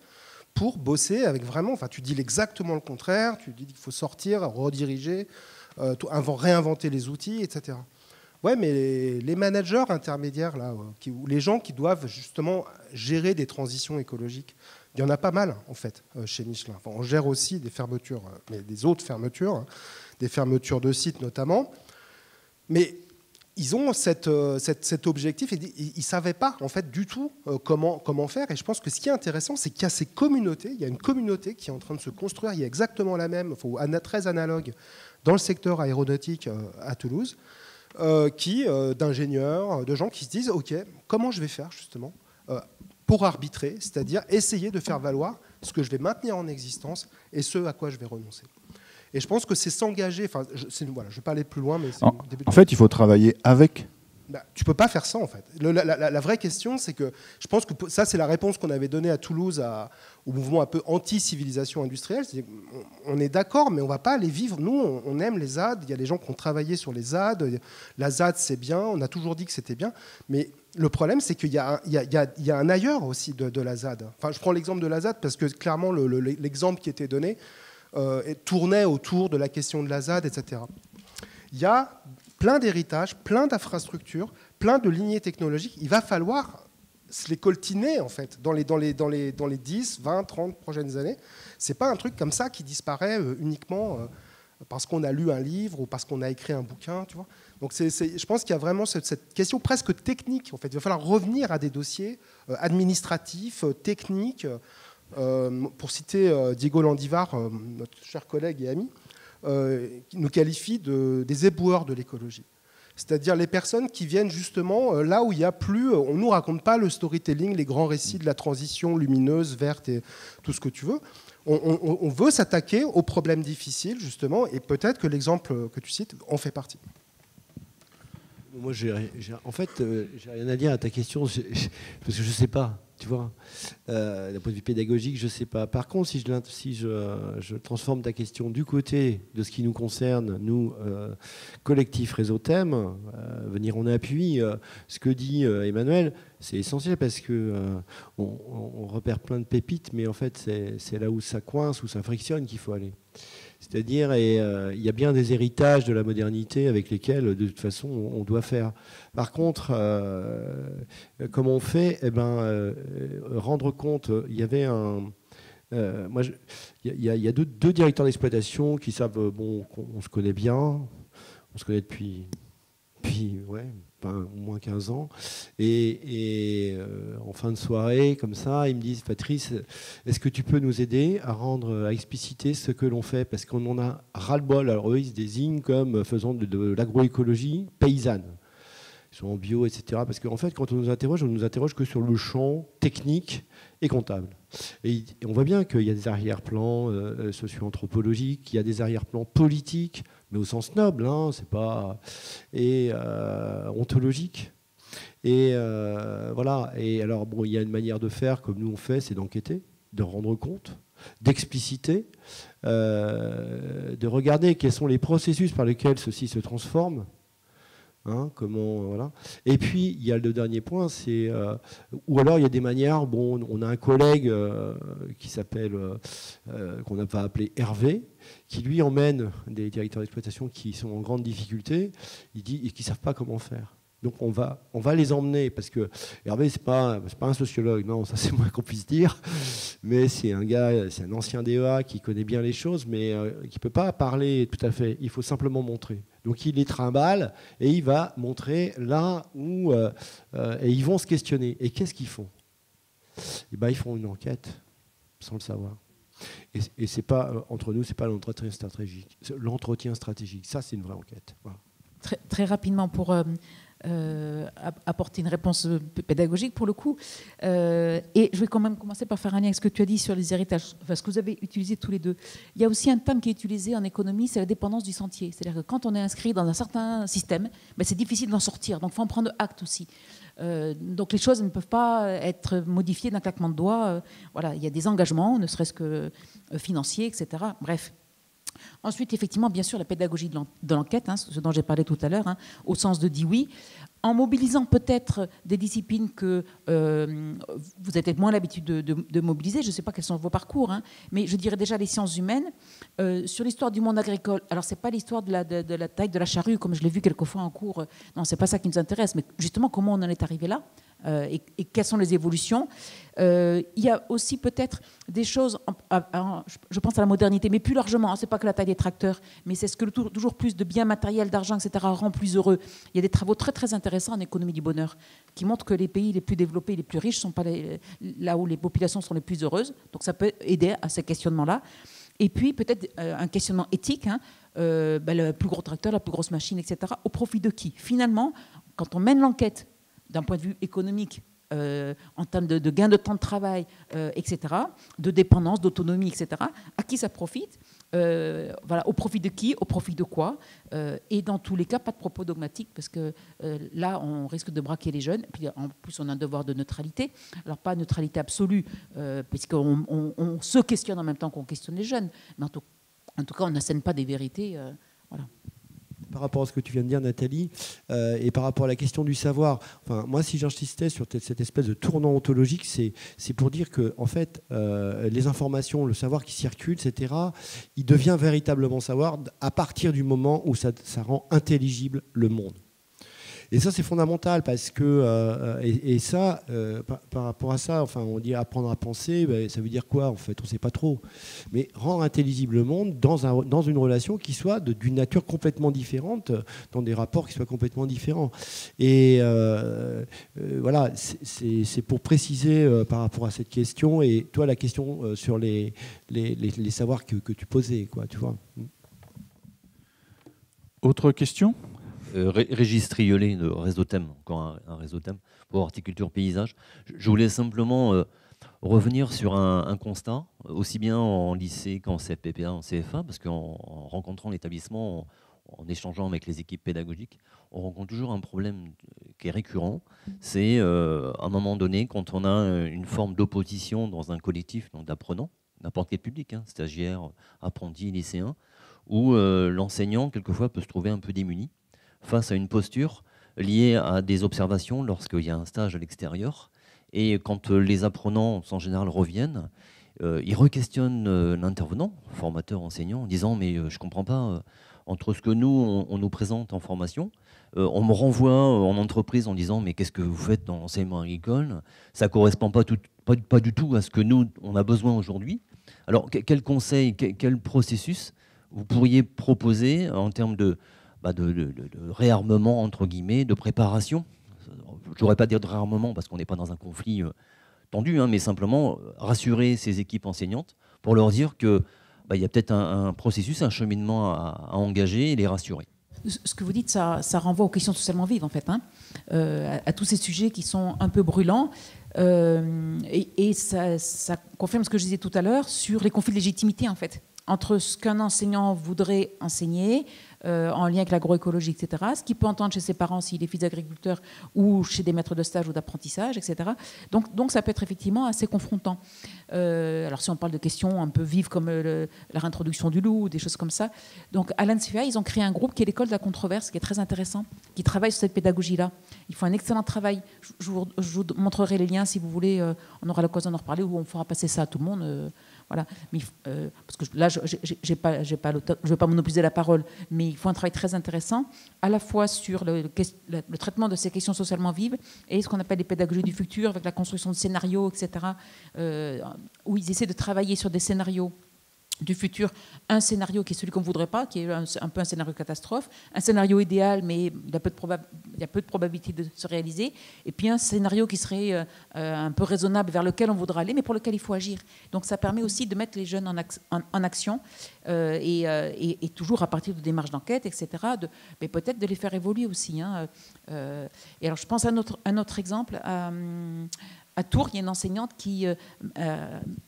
pour bosser avec vraiment, enfin tu dis exactement le contraire, tu dis qu'il faut sortir, rediriger, réinventer les outils, etc. Ouais, mais les managers intermédiaires, là, ou les gens qui doivent justement gérer des transitions écologiques, il y en a pas mal en fait chez Michelin. Enfin, on gère aussi des fermetures, mais des autres fermetures, des fermetures de sites notamment, mais ils ont cet objectif et ils ne savaient pas en fait du tout comment faire. Et je pense que ce qui est intéressant, c'est qu'il y a ces communautés, il y a une communauté qui est en train de se construire, il y a exactement la même, très analogue, dans le secteur aéronautique à Toulouse, d'ingénieurs, de gens qui se disent « Ok, comment je vais faire justement pour arbitrer, c'est-à-dire essayer de faire valoir ce que je vais maintenir en existence et ce à quoi je vais renoncer ». Et je pense que c'est s'engager. Enfin, je ne vais pas aller plus loin, mais en fait, il faut travailler avec. Tu ne peux pas faire ça, en fait. La vraie question, c'est que je pense que ça, c'est la réponse qu'on avait donnée à Toulouse au mouvement un peu anti-civilisation industrielle. On est d'accord, mais on ne va pas aller vivre. Nous, on aime les ZAD. Il y a des gens qui ont travaillé sur les ZAD. La ZAD, c'est bien. On a toujours dit que c'était bien. Mais le problème, c'est qu'il y a un ailleurs aussi de la ZAD. Enfin, je prends l'exemple de la ZAD parce que clairement, l'exemple qui était donné tournait autour de la question de la ZAD, etc. Il y a plein d'héritages, plein d'infrastructures, plein de lignées technologiques. Il va falloir se les coltiner, en fait, dans les 10, 20, 30 prochaines années. Ce n'est pas un truc comme ça qui disparaît uniquement parce qu'on a lu un livre ou parce qu'on a écrit un bouquin. Tu vois. Donc je pense qu'il y a vraiment cette question presque technique. En fait. Il va falloir revenir à des dossiers administratifs, techniques. Pour citer Diego Landivar, notre cher collègue et ami, qui nous qualifie des éboueurs de l'écologie. C'est-à-dire les personnes qui viennent justement là où il n'y a plus... On ne nous raconte pas le storytelling, les grands récits de la transition lumineuse, verte et tout ce que tu veux. On veut s'attaquer aux problèmes difficiles, justement, et peut-être que l'exemple que tu cites en fait partie. Moi, en fait, j'ai rien à dire à ta question, parce que je ne sais pas. Tu vois, d'un point de vue pédagogique, je ne sais pas. Par contre, si je transforme ta question du côté de ce qui nous concerne, nous, collectif Réseau Thème, venir en appui, ce que dit Emmanuel, c'est essentiel parce qu'on repère plein de pépites, mais en fait, c'est là où ça coince, où ça frictionne qu'il faut aller. C'est-à-dire, il y a bien des héritages de la modernité avec lesquels, de toute façon, on doit faire. Par contre, comment on fait ? Rendre compte, il y avait il y a deux directeurs d'exploitation qui savent, on se connaît bien, on se connaît depuis au moins 15 ans. Et en fin de soirée, comme ça, ils me disent, Patrice, est-ce que tu peux nous aider à expliciter ce que l'on fait ? Parce qu'on en a ras-le-bol. Alors eux, ils se désignent comme faisant de l'agroécologie paysanne. Ils sont en bio, etc. Parce qu'en fait, quand on nous interroge que sur le champ technique et comptable. Et on voit bien qu'il y a des arrière-plans socio-anthropologiques, il y a des arrière-plans politiques, mais au sens noble, hein, c'est pas et ontologique. Et voilà. Et alors bon, il y a une manière de faire comme nous on fait, c'est d'enquêter, de rendre compte, d'expliciter, de regarder quels sont les processus par lesquels ceci se transforme. Hein, comment, voilà. Et puis il y a le dernier point, c'est ou alors il y a des manières. Bon, on a un collègue qui s'appelle, qu'on n'a pas appelé Hervé, qui lui emmène des directeurs d'exploitation qui sont en grande difficulté. Il dit et qui savent pas comment faire. Donc on va les emmener, parce que Hervé c'est pas un sociologue, non, ça c'est moins qu'on puisse dire, mais c'est un gars, c'est un ancien DEA qui connaît bien les choses, mais qui peut pas parler tout à fait. Il faut simplement montrer. Donc il les trimballe et il va montrer là où et ils vont se questionner. Et qu'est-ce qu'ils font? Et ben ils font une enquête sans le savoir. Et c'est pas entre nous, c'est pas l'entretien stratégique. L'entretien stratégique, ça c'est une vraie enquête. Voilà. Très rapidement pour apporter une réponse pédagogique pour le coup. Et je vais quand même commencer par faire un lien avec ce que tu as dit sur les héritages, enfin, ce que vous avez utilisé tous les deux. Il y a aussi un terme qui est utilisé en économie, c'est la dépendance du sentier. C'est-à-dire que quand on est inscrit dans un certain système, ben c'est difficile d'en sortir. Donc il faut en prendre acte aussi. Donc les choses ne peuvent pas être modifiées d'un claquement de doigts. Voilà, il y a des engagements, ne serait-ce que financiers, etc. Bref. Ensuite, effectivement, bien sûr, la pédagogie de l'enquête, hein, ce dont j'ai parlé tout à l'heure, hein, au sens de dit oui, en mobilisant peut-être des disciplines que vous avez peut-être moins l'habitude de mobiliser. Je ne sais pas quels sont vos parcours, hein, mais je dirais déjà les sciences humaines. Sur l'histoire du monde agricole, alors ce n'est pas l'histoire de la taille de la charrue, comme je l'ai vu quelquefois en cours. Non, ce n'est pas ça qui nous intéresse, mais justement, comment on en est arrivé là et quelles sont les évolutions. Il y a aussi peut-être des choses, je pense à la modernité, mais plus largement, hein, ce n'est pas que la taille des tracteurs, mais c'est ce que toujours plus de biens matériels, d'argent, etc. rend plus heureux. Il y a des travaux très très intéressants en économie du bonheur qui montrent que les pays les plus développés, les plus riches, ne sont pas là où les populations sont les plus heureuses. Donc ça peut aider à ces questionnements-là. Et puis peut-être un questionnement éthique, hein, le plus gros tracteur, la plus grosse machine, etc. Au profit de qui? Finalement, quand on mène l'enquête d'un point de vue économique, en termes de gain de temps de travail, etc., de dépendance, d'autonomie, etc., à qui ça profite? Voilà, au profit de qui? Au profit de quoi? Et dans tous les cas, pas de propos dogmatiques, parce que là, on risque de braquer les jeunes. Puis, en plus, on a un devoir de neutralité. Alors, pas neutralité absolue, puisqu'on se questionne en même temps qu'on questionne les jeunes. Mais en tout cas, on n'assène pas des vérités. Voilà. Par rapport à ce que tu viens de dire, Nathalie, et par rapport à la question du savoir, enfin, moi, si j'insistais sur cette espèce de tournant ontologique, c'est pour dire que, en fait, les informations, le savoir qui circule, etc., il devient véritablement savoir à partir du moment où ça rend intelligible le monde. Et ça, c'est fondamental parce que, et ça, par rapport à ça, enfin, on dit apprendre à penser, ben, ça veut dire quoi en fait? On ne sait pas trop. Mais rendre intelligible le monde dans une relation qui soit d'une nature complètement différente, dans des rapports qui soient complètement différents. Et voilà, c'est pour préciser par rapport à cette question, et toi, la question sur les savoirs que tu posais, quoi, tu vois. Autre question? Régis Triolet de Réseau Thème, encore un Réseau Thème pour horticulture paysage. Je voulais simplement revenir sur un constat, aussi bien en lycée qu'en CFPPA, en CFA, parce qu'en rencontrant l'établissement, en échangeant avec les équipes pédagogiques, on rencontre toujours un problème qui est récurrent. C'est à un moment donné, quand on a une forme d'opposition dans un collectif d'apprenants, n'importe quel public, hein, stagiaires, apprentis, lycéens, où l'enseignant, quelquefois, peut se trouver un peu démuni face à une posture liée à des observations lorsqu'il y a un stage à l'extérieur. Et quand les apprenants, en général, reviennent, ils re-questionnent l'intervenant, formateur, enseignant, en disant « mais je ne comprends pas, entre ce que nous, on nous présente en formation, on me renvoie en entreprise en disant « mais qu'est-ce que vous faites dans l'enseignement agricole? Ça ne correspond pas du tout à ce que nous, on a besoin aujourd'hui. » Alors, quel conseil, quel processus vous pourriez proposer en termes de réarmement, entre guillemets, de préparation? Je ne voudrais pas dire de réarmement parce qu'on n'est pas dans un conflit tendu, hein, mais simplement rassurer ces équipes enseignantes pour leur dire qu'il y a peut-être un processus, un cheminement à engager et les rassurer. Ce que vous dites, ça renvoie aux questions socialement vives, en fait, hein, à tous ces sujets qui sont un peu brûlants. Et ça confirme ce que je disais tout à l'heure sur les conflits de légitimité, en fait, entre ce qu'un enseignant voudrait enseigner, en lien avec l'agroécologie, etc. Ce qu'il peut entendre chez ses parents s'il est fils d'agriculteur ou chez des maîtres de stage ou d'apprentissage, etc. Donc ça peut être effectivement assez confrontant. Alors si on parle de questions un peu vives comme la réintroduction du loup ou des choses comme ça. Donc à l'ANSFEA, ils ont créé un groupe qui est l'école de la controverse, qui est très intéressant, qui travaille sur cette pédagogie-là. Ils font un excellent travail. Je vous montrerai les liens si vous voulez. On aura l'occasion d'en reparler ou on fera passer ça à tout le monde. Voilà. Mais, parce que là, je ne veux pas monopoliser la parole, mais il faut un travail très intéressant, à la fois sur le traitement de ces questions socialement vives et ce qu'on appelle les pédagogies du futur, avec la construction de scénarios, etc., où ils essaient de travailler sur des scénarios du futur, un scénario qui est celui qu'on ne voudrait pas, qui est un peu un scénario catastrophe, un scénario idéal, mais il y a peu de probabilité de se réaliser, et puis un scénario qui serait un peu raisonnable vers lequel on voudra aller, mais pour lequel il faut agir. Donc ça permet aussi de mettre les jeunes en action, et toujours à partir de démarches d'enquête, etc., mais peut-être de les faire évoluer aussi. Hein. Et alors je pense à un autre exemple. À Tours, il y a une enseignante qui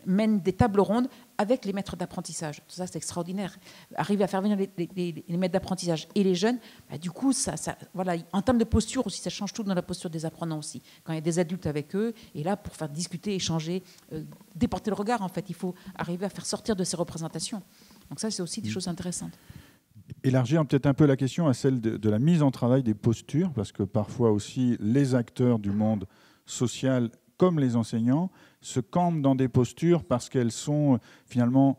mène des tables rondes avec les maîtres d'apprentissage. Tout ça, c'est extraordinaire. Arriver à faire venir les maîtres d'apprentissage et les jeunes, du coup, voilà, en termes de posture aussi, ça change tout dans la posture des apprenants aussi. Quand il y a des adultes avec eux, et là, pour faire discuter, échanger, déporter le regard, en fait, il faut arriver à faire sortir de ces représentations. Donc ça, c'est aussi des choses intéressantes. Élargir peut-être un peu la question à celle de la mise en travail des postures, parce que parfois aussi, les acteurs du monde social comme les enseignants, se campent dans des postures parce qu'elles sont finalement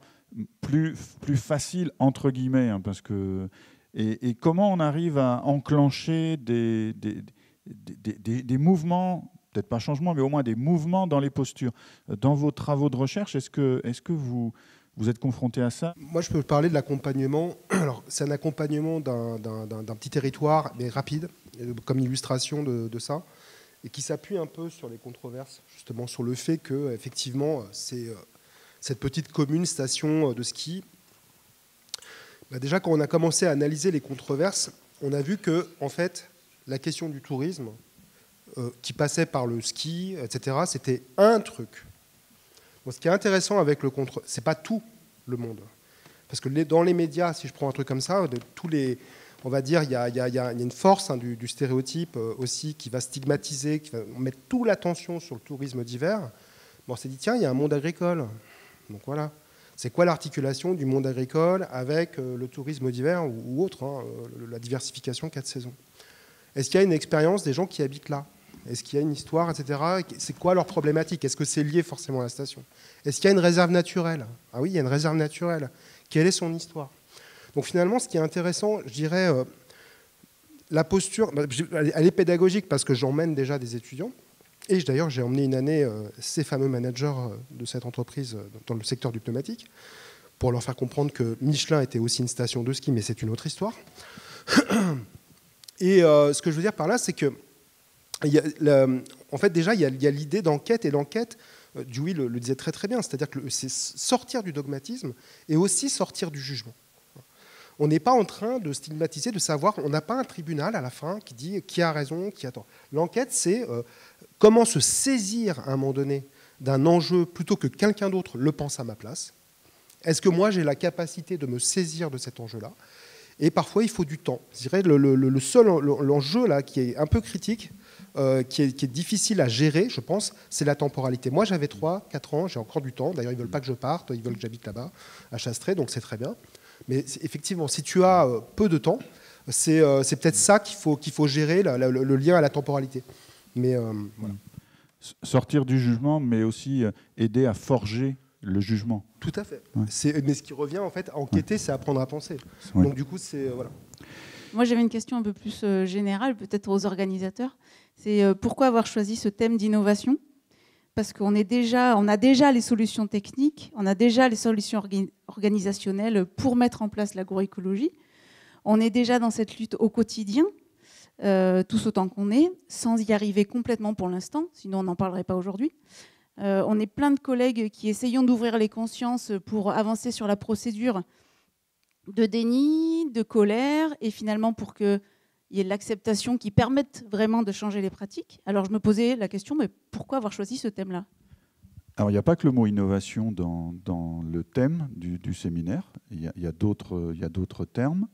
plus faciles, entre guillemets. Hein, parce que, et comment on arrive à enclencher des mouvements, peut-être pas changements, mais au moins des mouvements dans les postures. Dans vos travaux de recherche, est-ce que vous êtes confronté à ça? Moi, je peux parler de l'accompagnement. Alors, c'est un accompagnement d'un petit territoire, mais rapide, comme illustration de ça, et qui s'appuie un peu sur les controverses, justement sur le fait que, effectivement, c'est cette petite commune station de ski. Déjà, quand on a commencé à analyser les controverses, on a vu que, en fait, la question du tourisme, qui passait par le ski, etc., c'était un truc. Bon, ce qui est intéressant avec le contrôle, c'est pas tout le monde, parce que dans les médias, si je prends un truc comme ça, de tous les, on va dire, il y a une force du stéréotype aussi qui va stigmatiser, qui va mettre toute l'attention sur le tourisme d'hiver. Bon, on s'est dit tiens, il y a un monde agricole, donc voilà. C'est quoi l'articulation du monde agricole avec le tourisme d'hiver ou autre, hein, la diversification 4 saisons? Est-ce qu'il y a une expérience des gens qui habitent là? Est-ce qu'il y a une histoire, etc. C'est quoi leur problématique? Est-ce que c'est lié forcément à la station? Est-ce qu'il y a une réserve naturelle? Ah oui, il y a une réserve naturelle. Quelle est son histoire? Donc finalement, ce qui est intéressant, je dirais, la posture, elle est pédagogique parce que j'emmène déjà des étudiants. Et d'ailleurs, j'ai emmené une année ces fameux managers de cette entreprise dans le secteur du pneumatique pour leur faire comprendre que Michelin était aussi une station de ski, mais c'est une autre histoire. Et ce que je veux dire par là, c'est que en fait, déjà, il y a l'idée d'enquête, et l'enquête, Dewey le disait très très bien, c'est-à-dire que c'est sortir du dogmatisme et aussi sortir du jugement. On n'est pas en train de stigmatiser, de savoir, on n'a pas un tribunal à la fin qui dit qui a raison, qui a tort. L'enquête, c'est comment se saisir à un moment donné d'un enjeu plutôt que quelqu'un d'autre le pense à ma place. Est-ce que moi, j'ai la capacité de me saisir de cet enjeu-là? Et parfois, il faut du temps. Je dirais le seul l'enjeu là qui est un peu critique, qui est difficile à gérer, je pense, c'est la temporalité. Moi, j'avais 3-4 ans, j'ai encore du temps. D'ailleurs, ils ne veulent pas que je parte, ils veulent que j'habite là-bas, à Chastré, donc c'est très bien. Mais effectivement, si tu as peu de temps, c'est peut-être ça qu'il faut gérer, le lien à la temporalité. Mais voilà. Sortir du jugement, mais aussi aider à forger le jugement. Tout à fait. Ouais. Mais ce qui revient, en fait, à enquêter, c'est apprendre à penser. Ouais. Donc du coup, c'est... voilà. Moi, j'avais une question un peu plus générale, peut-être aux organisateurs. C'est pourquoi avoir choisi ce thème d'innovation? Parce qu'on a déjà les solutions techniques, on a déjà les solutions organisationnelles pour mettre en place l'agroécologie. On est déjà dans cette lutte au quotidien, tous autant qu'on est, sans y arriver complètement pour l'instant, sinon on n'en parlerait pas aujourd'hui. On est plein de collègues qui essayons d'ouvrir les consciences pour avancer sur la procédure de déni, de colère, et finalement pour qu'il y ait l'acceptation qui permette vraiment de changer les pratiques. Alors je me posais la question, mais pourquoi avoir choisi ce thème-là? Alors il n'y a pas que le mot innovation dans le thème du séminaire, il y a d'autres termes.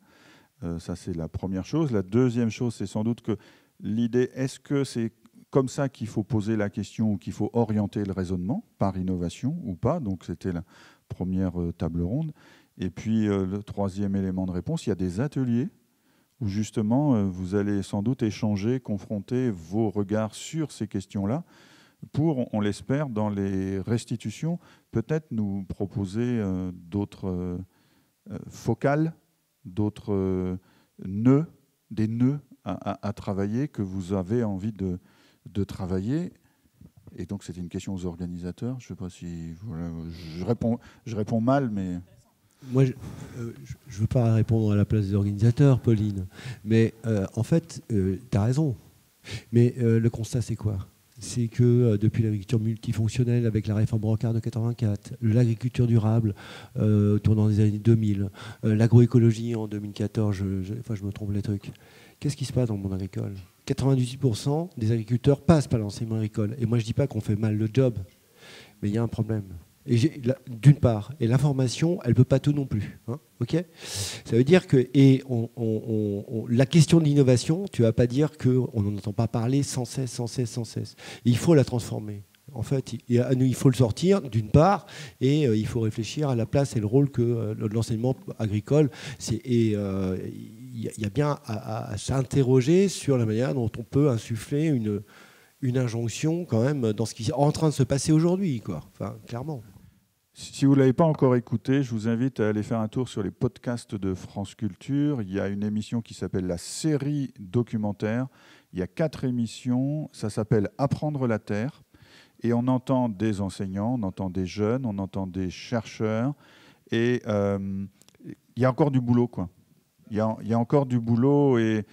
Ça, c'est la première chose. La deuxième chose, c'est sans doute que l'idée, est-ce que c'est comme ça qu'il faut poser la question ou qu'il faut orienter le raisonnement par innovation ou pas? Donc, c'était la première table ronde. Et puis, le troisième élément de réponse, il y a des ateliers où justement, vous allez sans doute échanger, confronter vos regards sur ces questions-là pour, on l'espère, dans les restitutions, peut-être nous proposer d'autres focales, d'autres nœuds, des nœuds à travailler que vous avez envie de travailler. Et donc, c'était une question aux organisateurs. Je ne sais pas si... Voilà, je réponds mal, mais... Moi, je ne veux pas répondre à la place des organisateurs, Pauline. Mais en fait, tu as raison. Mais le constat, c'est quoi? C'est que depuis l'agriculture multifonctionnelle, avec la réforme Rocard de 84, l'agriculture durable tournant des années 2000, l'agroécologie en 2014, je me trompe les trucs. Qu'est-ce qui se passe dans le monde agricole? 98% des agriculteurs passent par l'enseignement agricole. Et moi, je ne dis pas qu'on fait mal le job, mais il y a un problème. D'une part, et l'information, elle ne peut pas tout non plus. Hein, okay, ça veut dire que la question de l'innovation, tu ne vas pas dire qu'on n'en entend pas parler sans cesse. Il faut la transformer. En fait, il faut le sortir, d'une part, et il faut réfléchir à la place et le rôle que l'enseignement agricole. Il y a bien à s'interroger sur la manière dont on peut insuffler une injonction quand même dans ce qui est en train de se passer aujourd'hui, quoi. Enfin, clairement. Si vous ne l'avez pas encore écouté, je vous invite à aller faire un tour sur les podcasts de France Culture. Il y a une émission qui s'appelle la série documentaire. Il y a 4 émissions. Ça s'appelle Apprendre la Terre. Et on entend des enseignants, on entend des jeunes, on entend des chercheurs. Et il y a encore du boulot, quoi. Il y a encore du boulot. Et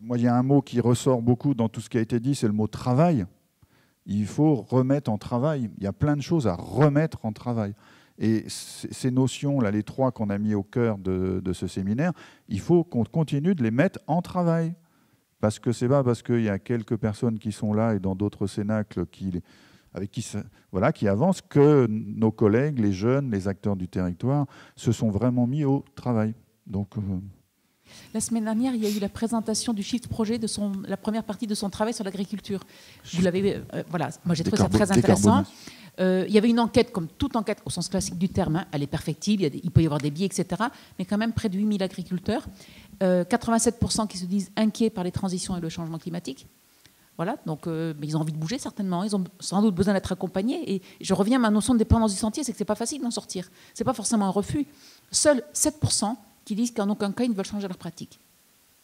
moi, il y a un mot qui ressort beaucoup dans tout ce qui a été dit, c'est le mot travail. Il faut remettre en travail. Il y a plein de choses à remettre en travail. Et ces notions-là, les 3 qu'on a mis au cœur de ce séminaire, il faut qu'on continue de les mettre en travail. Parce que c'est pas parce qu'il y a quelques personnes qui sont là et dans d'autres cénacles qui avancent que nos collègues, les jeunes, les acteurs du territoire, se sont vraiment mis au travail. Donc... La semaine dernière, il y a eu la présentation du Shift Projet, la première partie de son travail sur l'agriculture. Vous l'avez, voilà, moi j'ai trouvé ça très intéressant. Il y avait une enquête, comme toute enquête au sens classique du terme, hein, elle est perfectible, il peut y avoir des biais, etc. Mais quand même près de 8000 agriculteurs, 87% qui se disent inquiets par les transitions et le changement climatique. Voilà, donc mais ils ont envie de bouger certainement, ils ont sans doute besoin d'être accompagnés. Et je reviens à ma notion de dépendance du sentier, c'est que c'est pas facile d'en sortir. C'est pas forcément un refus. Seuls 7% qui disent qu'en aucun cas, ils ne veulent changer leur pratique.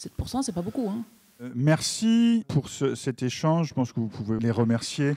7%, c'est pas beaucoup. Hein. Merci pour cet échange. Je pense que vous pouvez les remercier.